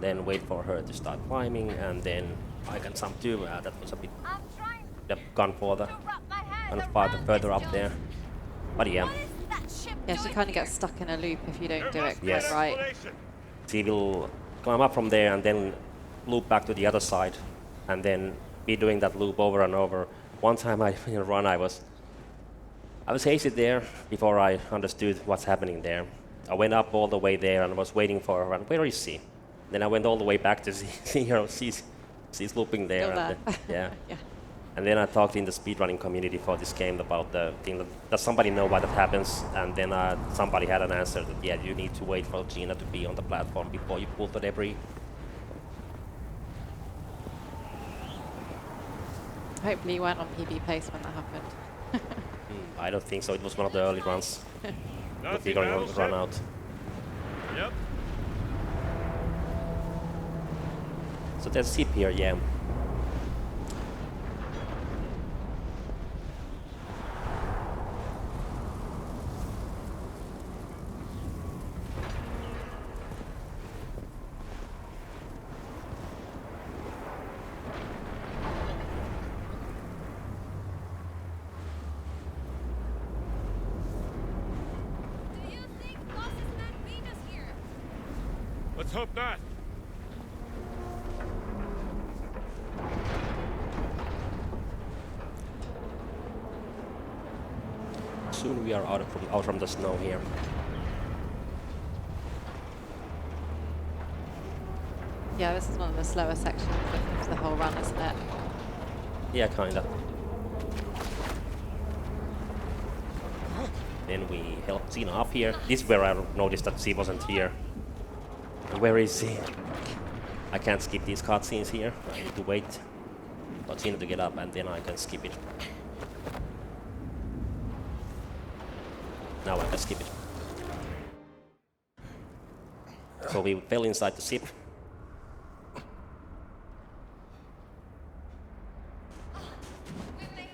Then wait for her to start climbing, and then I can jump too. That was a bit I'm trying the gun further to wrap my head and around further this, up Jones. there. But yeah, What is that ship Yeah, she doing kind of here? gets stuck in a loop if you don't There do it must be Yes. an right. explanation. she will climb up from there and then loop back to the other side, and then be doing that loop over and over. One time I in a run I was hasted there before I understood what's happening there. I went up all the way there and was waiting for her, and where is she? Then I went all the way back to see her. She's looping there. Still and there. yeah. Yeah. And then I talked in the speedrunning community for this game about the thing that does somebody know why that happens? And then somebody had an answer that yeah, you need to wait for Gina to be on the platform before you pull the debris. Hopefully you weren't on PB pace when that happened. I don't think so. It was one of the early runs. We're figuring out the run out. Yep. So there's a ship here, yeah. Do you think bosses might meet us here? Let's hope not. Soon we are out from the snow here. Yeah, this is one of the slower sections of the whole run, isn't it? Yeah, kinda. Then we helped Gina up here. This is where I noticed that she wasn't here. Where is she? I can't skip these cutscenes here. I need to wait for Gina to get up and then I can skip it. Now I can skip it. So we fell inside the ship. We made it.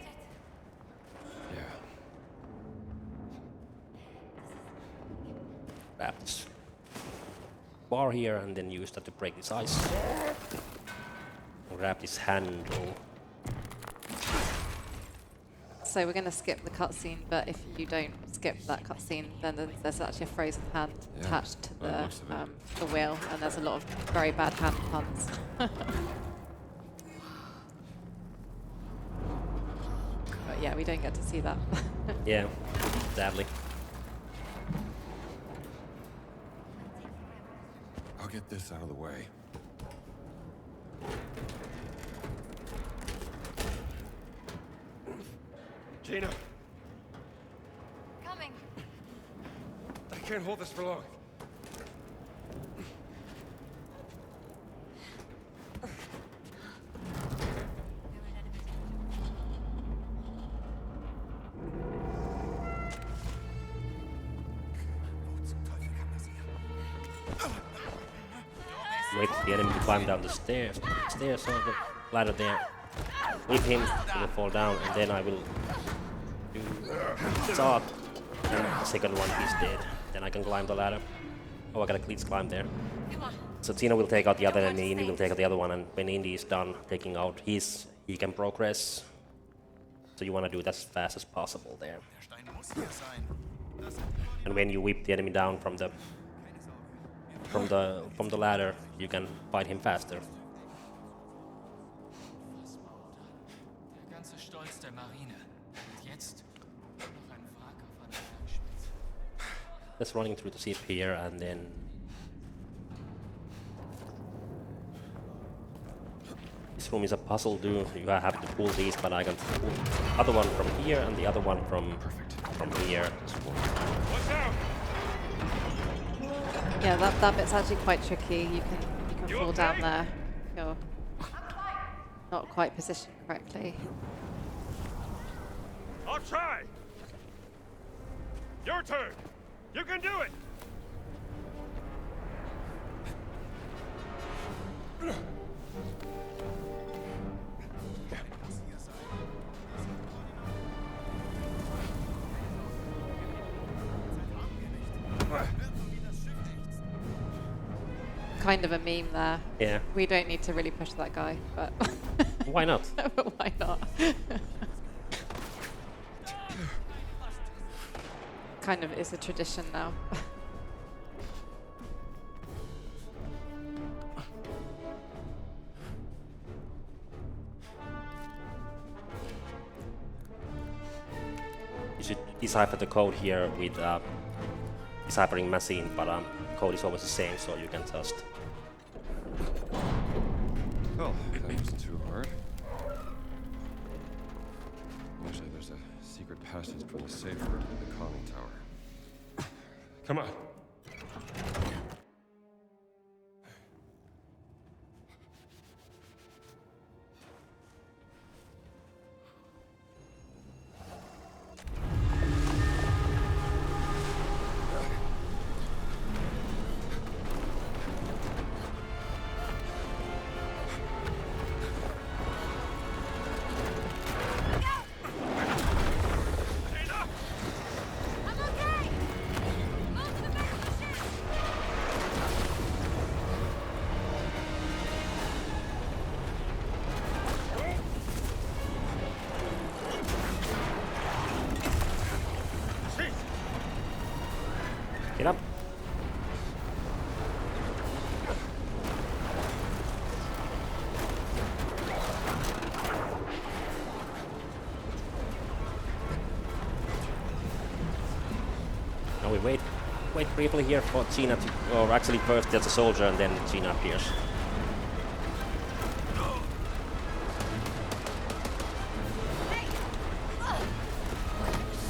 Yeah. Grab this bar here and then use that to break this ice. Grab this handle. So we're going to skip the cutscene, but if you don't skip that cutscene, then there's actually a frozen hand attached to the wheel, and there's a lot of very bad hand puns. But yeah, we don't get to see that. Yeah, sadly. I'll get this out of the way. Gina, Coming. I can't hold this for long. Wait for the enemy to climb down the stairs or the ladder there. Whip him, he will fall down, and then I will do start. And the second one is dead. Then I can climb the ladder. Oh, I got a glitch climb there. Come on. So Tina will take out the other enemy, Indy will take out the other one, and when Indy is done taking out his, he can progress. So you want to do it as fast as possible there. Der Stein muss hier sein. Das And when you whip the enemy down from the ladder, you can fight him faster. Der ganze Stolz der Marine. Und jetzt noch ein Wrack auf einer Bergspitze. Just running through the ship here and then this room is a puzzle too. You have to pull these, but I can pull the other one from here and the other one from here. Yeah, that bit's actually quite tricky. You can fall down there if you're not quite positioned correctly. I'll try. Your turn. You can do it. Kind of a meme there. Yeah. We don't need to really push that guy, but Why not? but why not? Kind of is a tradition now. You should decipher the code here with deciphering machine, but code is always the same, so you can just. Oh, that wasn't too hard. Actually, there's a secret passage from the safe room to the conning tower. Come on. Get up. Now we wait briefly here for Gina to, or actually first there's a soldier and then Gina appears.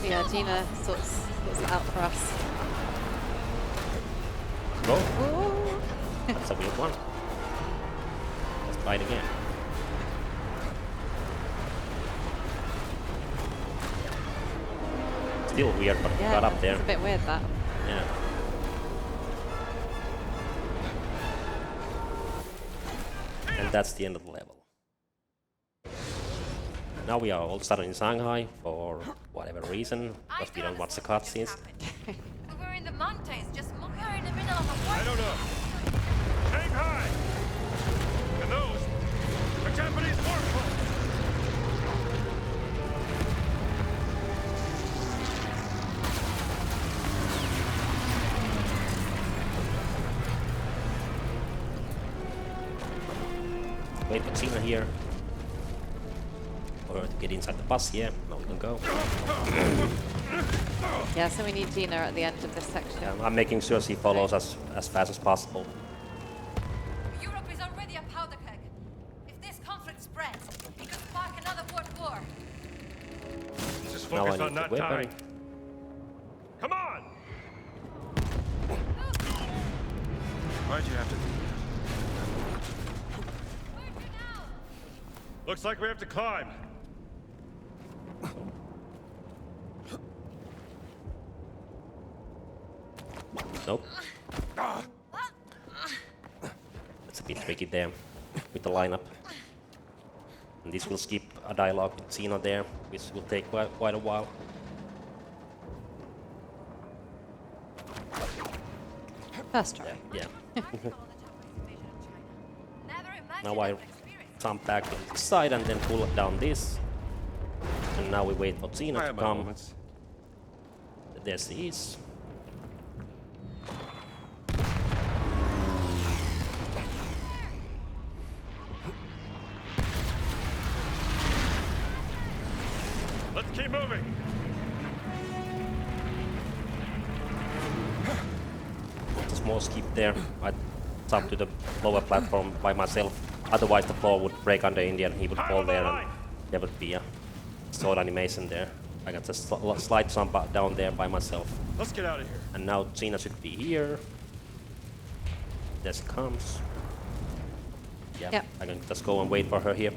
Yeah, Gina sorts it out for us. Go. Ooh. That's a weird one. Let's try it again. Still weird, but Yeah, got up there. it's a bit weird that. Yeah. And that's the end of the level. Now we are all started in Shanghai for whatever reason, because we don't watch the cutscenes. We were in the mountains, just we were in the middle of a war. I don't know. Shanghai! And those are Japanese warplanes! Wait for Gina here. For her to get inside the bus here. Now we can go. Yeah, so we need Gina at the end of this section. I'm making sure she follows us as fast as possible. Europe is already a powder keg. If this conflict spreads, it could spark another world war. Just Now I focus need on the not weapon. dying. Come on! Why'd you have to do that? Where'd you now? Looks like we have to climb. Nope. It's a bit tricky there with the lineup. And this will skip a dialogue with Gina there, which will take quite a while. First try. Yeah. Never imagined Now I that experience. jump back to the side and then pull down this. And now we wait for I Gina to have my come. moments. There she is. Let's keep moving. It's a small skip there. I jumped to the lower platform by myself. Otherwise the floor would break under Indy and he would fall there and there would be a sword animation there. I got just slight jump down there by myself. Let's get out of here. And now Gina should be here. There she comes. Yeah, Yep. I can just go and wait for her here.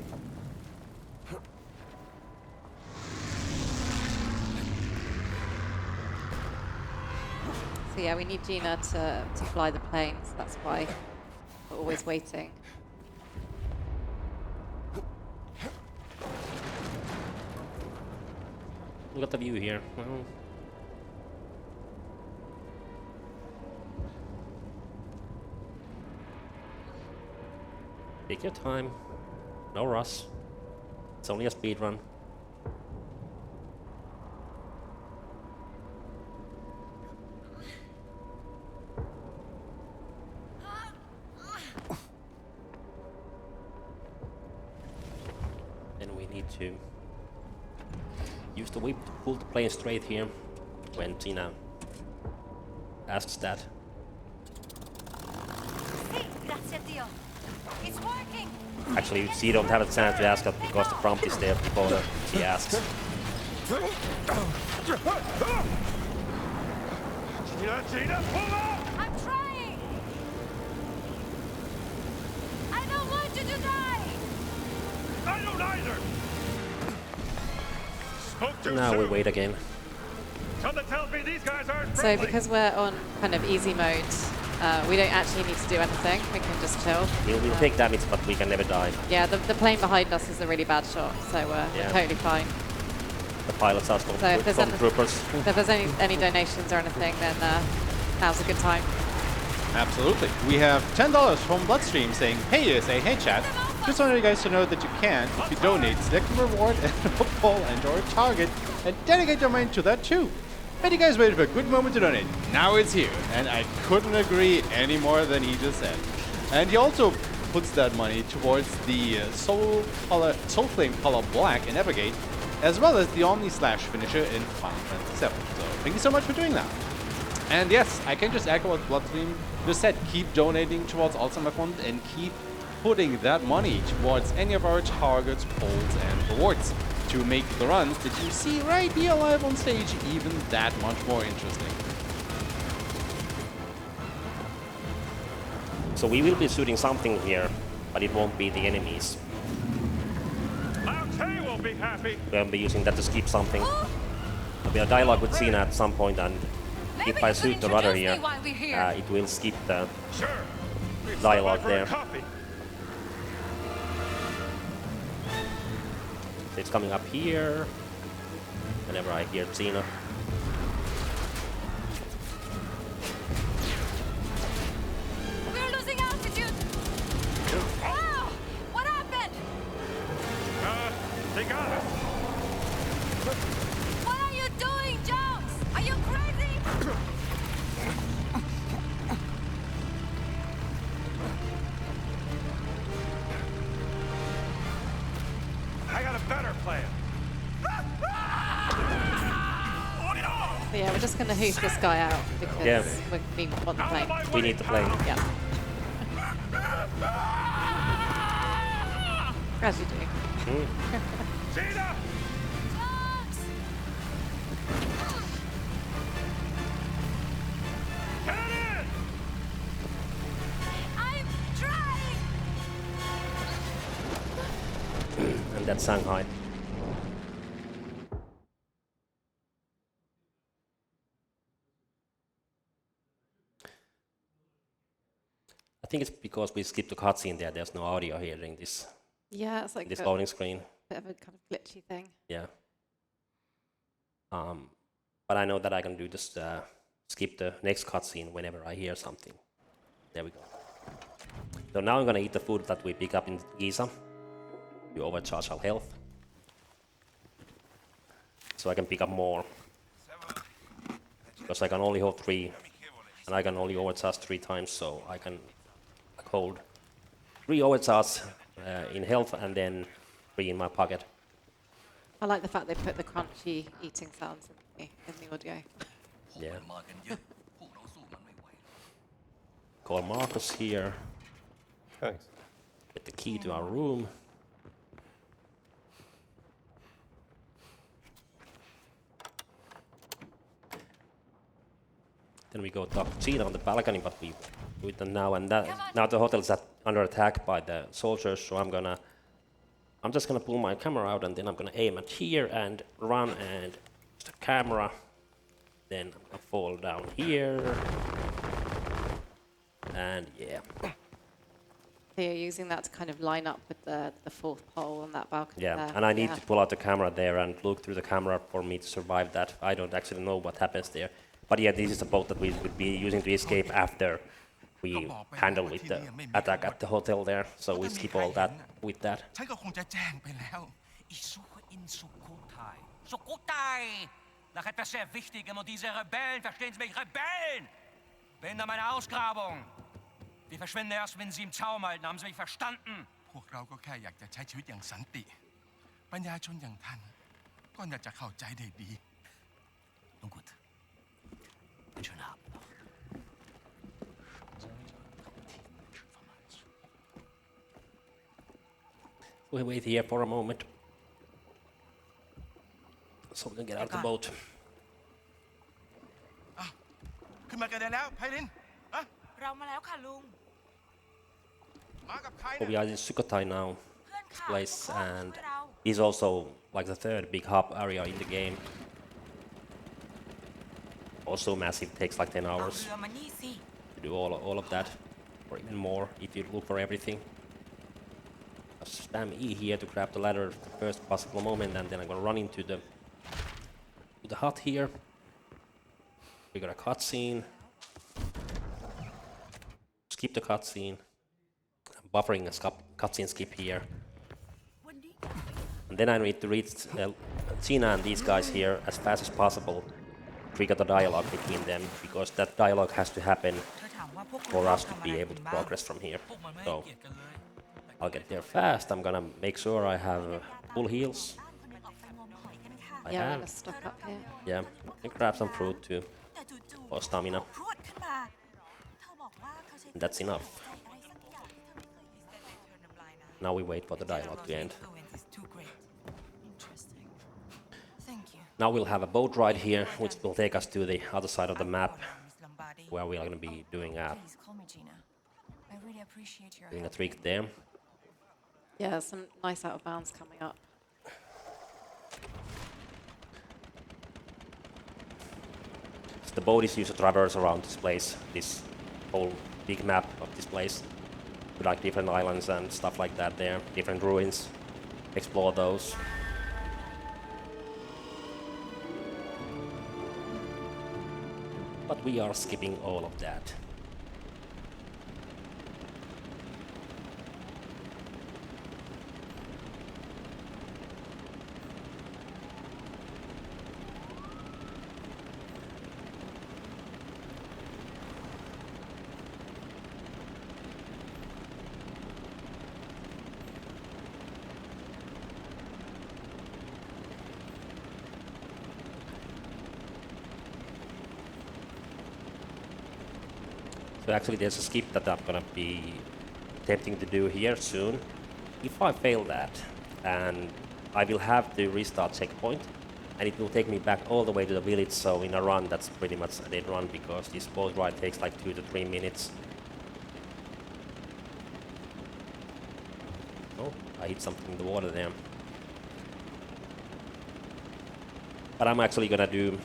So yeah, we need Gina to fly the plane, so that's why we're always waiting. Look at the view here. Take your time. No rush. It's only a speed run. Then we need to use the whip to pull the plane straight here when Gina asks that. See, grazie a Dio. It's working. Actually, she don't have a chance to ask that because the prompt is there before she asks. I'm trying! I don't want you to die! I don't either! Spoke too Now we soon. wait again. Something tells me these guys aren't So friendly. because we're on kind of easy mode, we don't actually need to do anything. We can just chill. We'll take damage, but we can never die. Yeah, the plane behind us is a really bad shot, so we're totally fine. The pilots are So if there's stormtroopers. If there's any donations or anything, then now's a good time. Absolutely. We have $10 from Bloodstream saying, hey USA, hey chat. Just wanted you guys to know that you can, if you donate, select a reward and a poll and or a target, and dedicate your money to that too. And you guys waited for a good moment to donate. Now it's here, and I couldn't agree any more than he just said. And he also puts that money towards the Soul Flame color black in Evergate, as well as the Omni Slash finisher in Final Fantasy VII. So thank you so much for doing that. And yes, I can just echo what Bloodstream just said. Keep donating towards Alzheimer Fund and keep putting that money towards any of our targets, polls, and rewards to make the runs that you see right here live on stage even that much more interesting. So we will be shooting something here, but it won't be the enemies. Lao Che will be happy. We'll be using that to skip something. There'll be a dialogue with Xena at some point, and if I shoot the rudder here, it will skip the Sure. dialogue For there. coffee. It's coming up here whenever I hear Xena. We're losing altitude! Oh! What happened? They got us. What are you doing, Jones? Are you crazy? I got a better plan. But yeah, we're just going to hoof this guy out because we want the plane. We need the plane. Yeah. As you do. Gina! Jones! Get in! I'm trying! And that's Shanghai. I think it's because we skipped the cutscene there. There's no audio here during this Yeah, it's like this a loading screen. bit of a kind of glitchy thing. Yeah. But I know that I can do just skip the next cutscene whenever I hear something. There we go. So now I'm gonna eat the food that we pick up in Giza. You overcharge our health. So I can pick up more. Because I can only hold 3. And I can only overcharge 3 times, so I can hold 3 overcharge in health and then 3 in my pocket. I like the fact they put the crunchy eating sounds in the audio. Yeah. Call Marcus here. Thanks. Get the key to our room. Then we go talk to Gina on the balcony, but we do it now and that. Now the hotel is under attack by the soldiers, so I'm just gonna pull my camera out and then I'm gonna aim at here and run and the camera. Then I'm gonna fall down here. And yeah. So you're using that to kind of line up with the fourth pole on that balcony Yeah, there. and I need to pull out the camera there and look through the camera for me to survive that. I don't actually know what happens there. But yeah, this is the boat that we would be using to escape after we handle with the attack at the hotel there. So we skip all that with that. ฉันก็คงจะแจ้งไปแล้ว Ich suche in Sukatai. Sukatai! Nach etwas sehr Wichtigem und diese Rebellen, verstehen Sie mich? Rebellen! Behindern meine Ausgrabung! Wir verschwinden erst, wenn Sie im Zaum halten. Haben Sie mich verstanden? พวกเราก็แค่อยากจะใช้ชีวิตอย่างสันติ ปัญญาชนอย่างท่านก็น่าจะเข้าใจได้ดี Nun gut. Schönen Abend noch. We'll wait here for a moment. So we can get out of the boat. ขึ้นมากันได้แล้วไพลินอะ เรามาแล้วค่ะลุง มากับใคร So we are in Sukatai now, this place, and is also like the third big hub area in the game. Also massive, takes like 10 hours เรือมานี่สิ to do all of that, or even more if you look for everything. Spam E here to grab the ladder at the first possible moment, and then I'm gonna run into the hut here. We got a cutscene. Skip the cutscene. Buffering a cutscene skip here. And then I need to reach Gina and these guys here as fast as possible. Trigger the dialogue between them, because that dialogue has to happen เธอถามว่าพวกคุณ for ชอบ us to ทำอะไร be กั able น to บ้าง progress from here. พวกมันไม่ So ให้เกียรติกันเลย I'll get there fast. I'm gonna make sure I have full heals. I Yeah, I'm have. gonna stock up here. Yeah, and grab some fruit too. แต่จู่ๆ For stamina. พรวดขึ้นมาเธอบอกว่าเขาใช้ That's enough. อะไรสักอย่างที่เธอไม่เคยเห็น Now we wait for the dialogue to end. Interesting. Thank you. Now we'll have a boat ride here, which will take us to the other side of the map, Miss Lombardi. where we are going to be doing Please call me Gina. I really appreciate your a help. trick there. Yeah, some nice out of bounds coming up. So the boat is used to traverse around this place, this whole big map of this place, with like different islands and stuff like that there, different ruins. Explore those. But we are skipping all of that. So actually there's a skip that I'm gonna be attempting to do here soon. If I fail that, and I will have to restart checkpoint, and it will take me back all the way to the village, so in a run that's pretty much a dead run, because this boat ride takes like 2 to 3 minutes. Oh, I hit something in the water there. But I'm actually gonna do,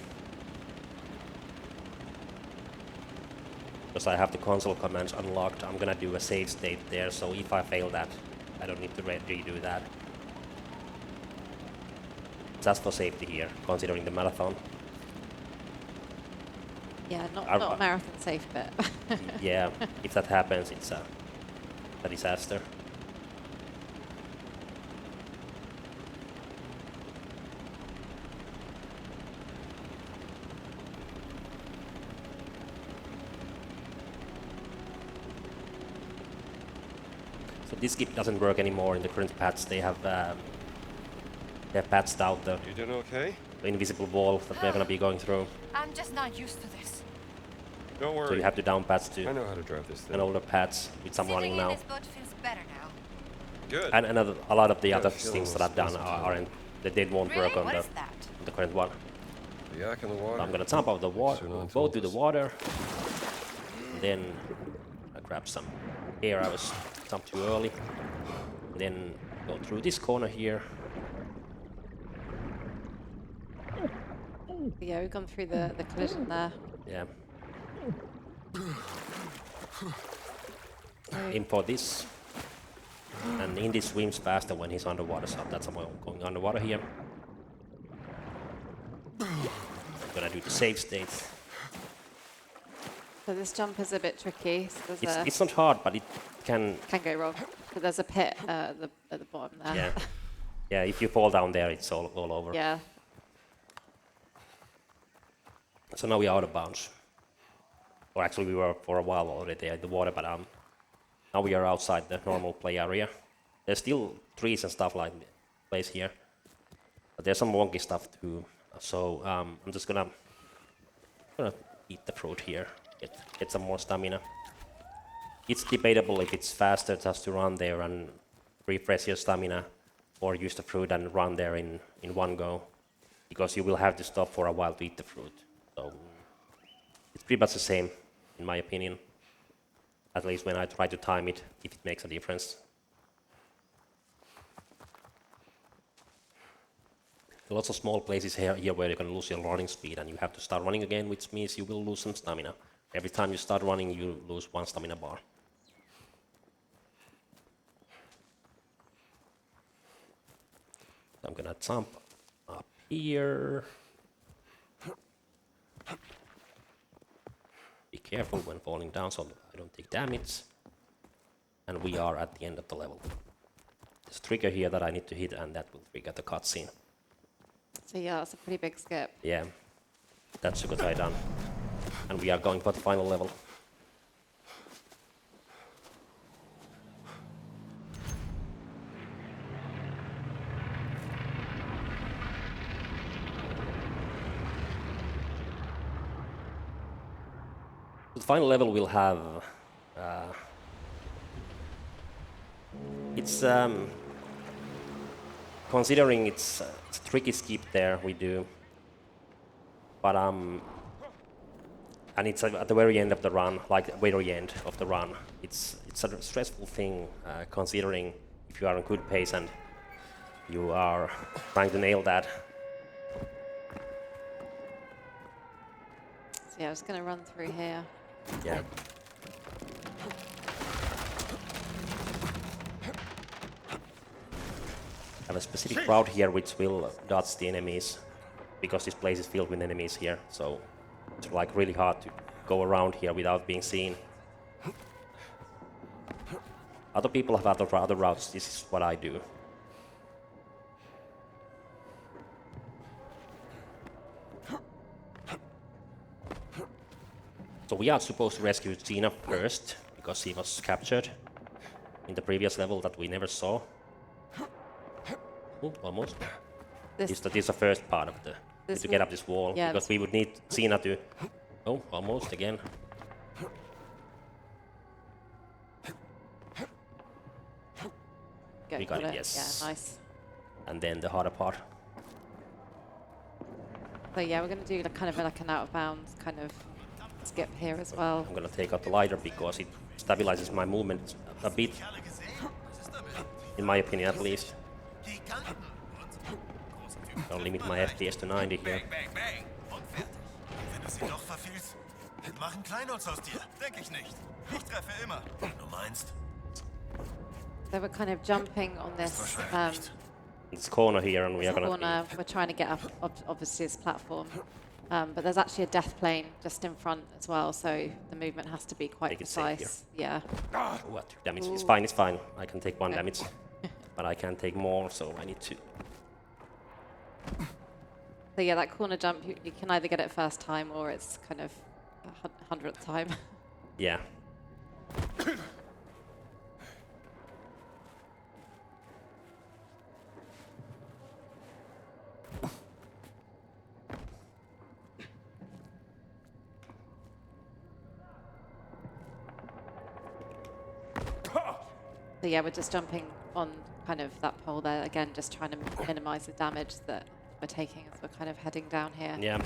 because I have the console commands unlocked, I'm gonna do a save state there, so if I fail that, I don't need to redo that. Just for safety here, considering the marathon. Yeah, not Are- a marathon safe bit. Yeah, if that happens, it's a disaster. So this skip doesn't work anymore in the current patch. They have patched out the You doing okay? invisible wall that we're gonna be going through. I'm just not used to this. Don't worry. So you have to down patch I to know how to drive this thing. an older patch with some Sitting running in now. this boat feels better now. Good. And a lot of the Yeah, other feeling things that I've done responsible. aren't, they won't Really? work on What the, is that? the current one. The yak in the water. So I'm gonna jump out of the water, Sunan go told to the us. water, and then I grab some air. I was jumped too early. Then go through this corner here. Yeah, we've gone through the collision there. Yeah. Aim for this. And Indy swims faster when he's underwater, so that's why I'm going underwater here. I'm gonna do the save state. So this jump is a bit tricky. So there's It's not hard, but it can. can go wrong. But there's a pit at the bottom there. Yeah. Yeah, if you fall down there, it's all over. Yeah. So now we are out of bounds. Or actually, we were for a while already there in the water, but now we are outside the normal play area. There's still trees and stuff like place here, but there's some wonky stuff too. So I'm just gonna eat the fruit here, get some more stamina. It's debatable if it's faster just to run there and refresh your stamina, or use the fruit and run there in one go, because you will have to stop for a while to eat the fruit. So it's pretty much the same, in my opinion. At least when I try to time it, if it makes a difference. Lots of small places here where you can lose your running speed and you have to start running again, which means you will lose some stamina. Every time you start running, you lose 1 stamina bar. I'm gonna jump up here. Be careful when falling down so I don't take damage. And we are at the end of the level. There's a trigger here that I need to hit and that will trigger the cutscene. So yeah, that's a pretty big skip. Yeah, that's Sukatai done. And we are going for the final level. The final level will have... it's... considering it's a tricky skip there, we do. But and it's at the very end of the run, like the very end of the run. It's a stressful thing, considering if you are on good pace and you are trying to nail that. So yeah, I'm just going to run through here. Yeah. I have a specific route here which will dodge the enemies, because this place is filled with enemies here, so it's like really hard to go around here without being seen. Other people have other routes, this is what I do. So we are supposed to rescue Gina first, because he was captured in the previous level that we never saw. Oh, almost. This is the first part of the... to get up this wall, yeah, because we would need Gina to... Oh, almost again. We got it, yes. Yeah, nice. And then the harder part. So yeah, we're going to do kind of like an out of bounds kind of skip here as well. I'm going to take out the lighter because it stabilizes my movement a bit. In my opinion, at least. I'll limit my FPS to 90 here. So we're kind of jumping on this corner here, and we are going to... We're trying to get up, obviously, this platform. But there's actually a death plane just in front as well, so the movement has to be quite precise. Yeah. Oh, what damage? Ooh. It's fine, it's fine. I can take 1 damage, but I can't take more, so I need to... So yeah, that corner jump, you can either get it first time or it's kind of 100th time. Yeah. So yeah, we're just jumping on kind of that pole there again, just trying to minimize the damage that we're taking as we're kind of heading down here. Yeah.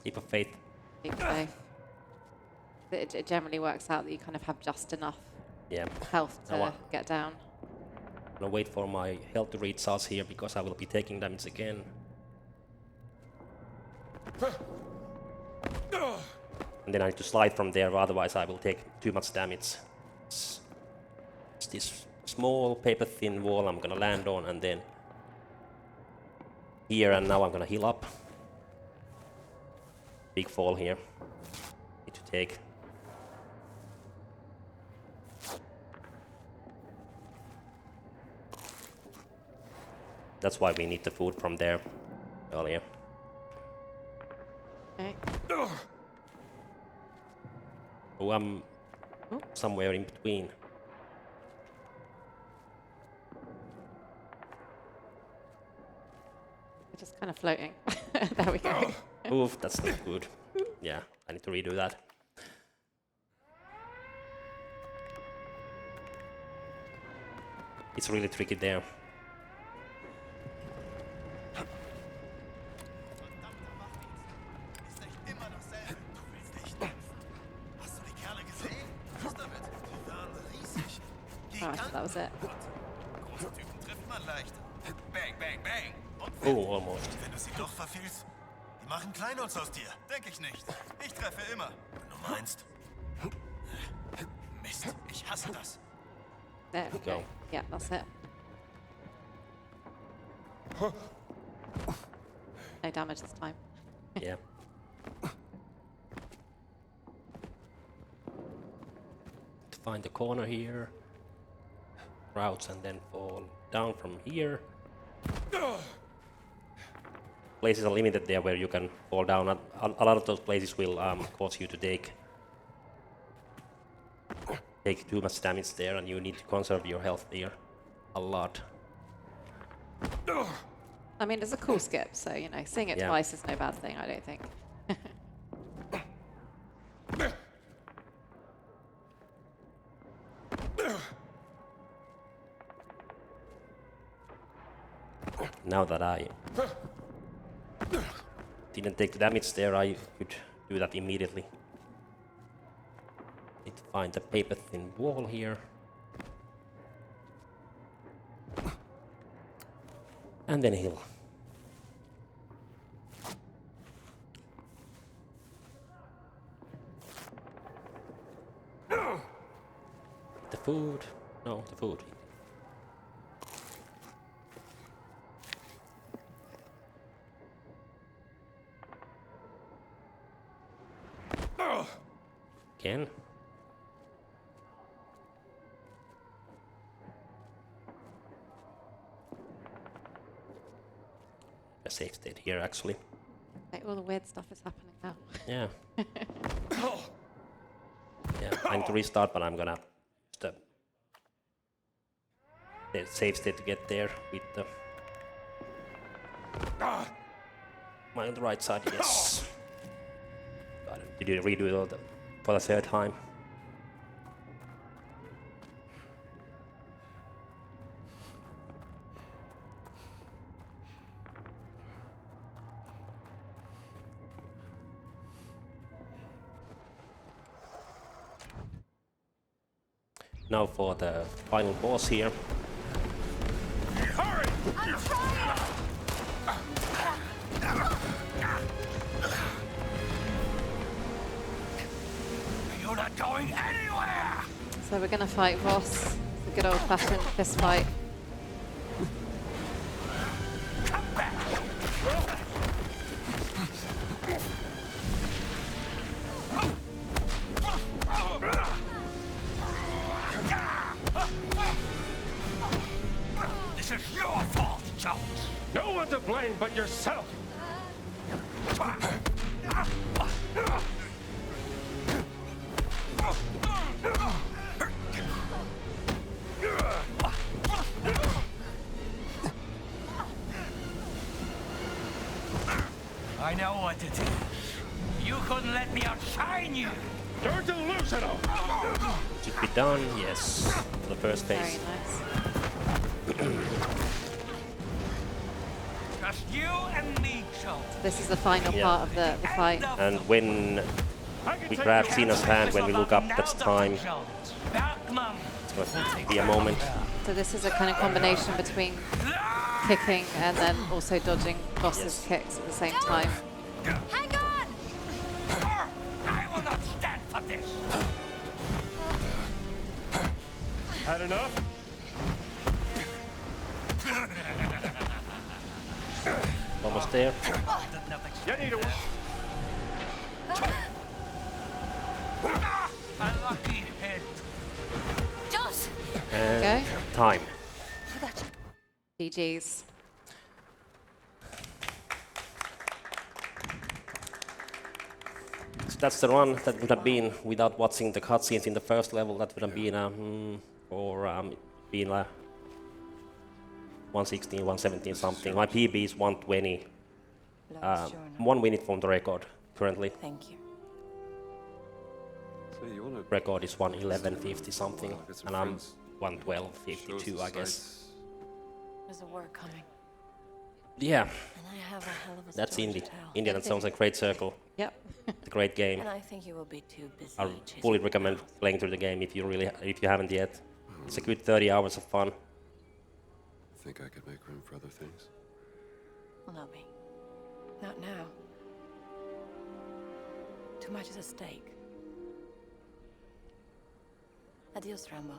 Leap of faith. Leap of faith. It generally works out that you kind of have just enough health to get down. I'm gonna wait for my health to recharge here because I will be taking damage again. And then I need to slide from there, otherwise I will take too much damage. It's this small paper-thin wall I'm gonna land on, and then here, and now I'm gonna heal up. Big fall here. Need to take. That's why we need the food from there earlier. Okay. Oh, I'm somewhere in between. We're just kind of floating. There we go. Oof, that's not good. Yeah, I need to redo that. It's really tricky there. Oh, I thought that was it. Große Typen trifft man leicht. Bang, bang, bang. Und Oh, almost. wenn du sie doch verfehlst, die machen Kleinholz aus dir. Denke ich nicht. Ich treffe immer. Wenn du meinst. Mist, ich hasse das. There we go. Yeah, that's it. No damage this time. Yeah. To find the corner here. Routes and then fall down from here. Places are limited there where you can fall down. A lot of those places will cause you to take too much damage there, and you need to conserve your health there a lot. I mean, it's a cool skip, so, you know, seeing it twice is no bad thing, I don't think. Now that I didn't take the damage there, I could do that immediately. Need to find the paper-thin wall here. And then hill. The food. No, the food. Again. A safe state here, actually. Like, all the weird stuff is happening now. Yeah. Yeah, I need to restart, but I'm gonna use the save state to get there with the mine on the right side. Yes. Did you redo it all for the third time? Now for the final boss here. I'm trying! You're not going anywhere! So we're going to fight Ross. It's a good old-fashioned fist fight. Come back! This is your fault, Jones. No one to blame but yourself. I know what it is. You couldn't let me outshine you. You're delusional. Should be done, yes. For the first Very phase. nice. Just you and me, Jones. This is the final part of the fight. And when we grab Xena's hand, when we look up, that's time. It's going to be a moment. So this is a kind of combination between kicking and then also dodging boss's kicks at the same time. Hang on! I will not stand for this. Had enough? Almost there. You need to... A lucky hit. Joss! And Go. time. GG's. So that's the run that would have been without watching the cutscenes in the first level. That would have been been 116, 117 something. My PB is 120. 1 minute from the record currently. Thank you. Record is 111.50 something, and I'm 112.52, I guess. There's a war coming. Yeah, And I have a hell of a that's story indie. to tell. India, that sounds like Great Circle. Yep. It's a great game. And I think you will be too busy. I fully recommend playing through the game if you haven't yet. It's a good 30 hours of fun. Think I could make room for other things? Well, not me. Not now. Too much is at stake. Adios, Rambo.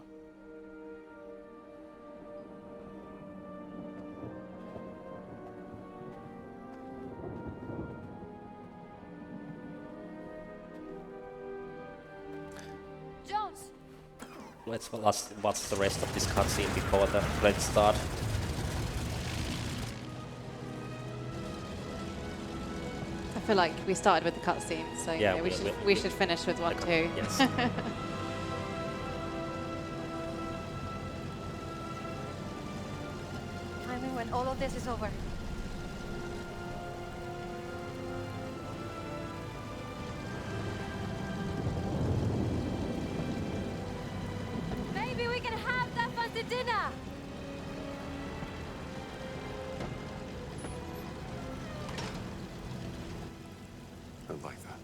Jones! Let's watch the rest of this cutscene before the credits start. I feel like we started with the cutscene, so Yeah, yeah, we- we should finish with one too. Yes. Timing when all of this is over. Maybe we can have that fancy dinner! I like that.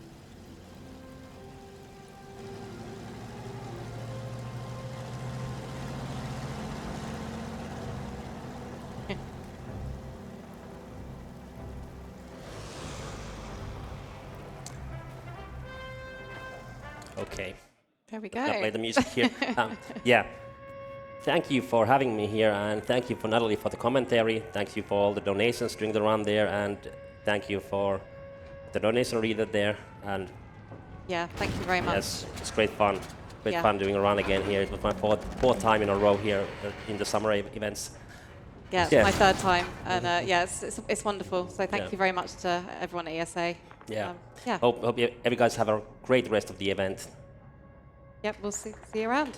Okay. There we Gonna play go. the music here. Yeah. Thank you for having me here, and thank you for Natalie for the commentary. Thank you for all the donations during the run there, and thank you for the donation reader there. And Yeah, thank you very much. yes, it's great fun. Great Yeah. fun doing a run again here. It was my fourth time in a row here in the summer events. Yeah, it's Yeah. my third time, and yeah, it's wonderful. So thank Yeah. you very much to everyone at ESA. Yeah. Yeah. Hope you guys have a great rest of the event. Yep, we'll see you around.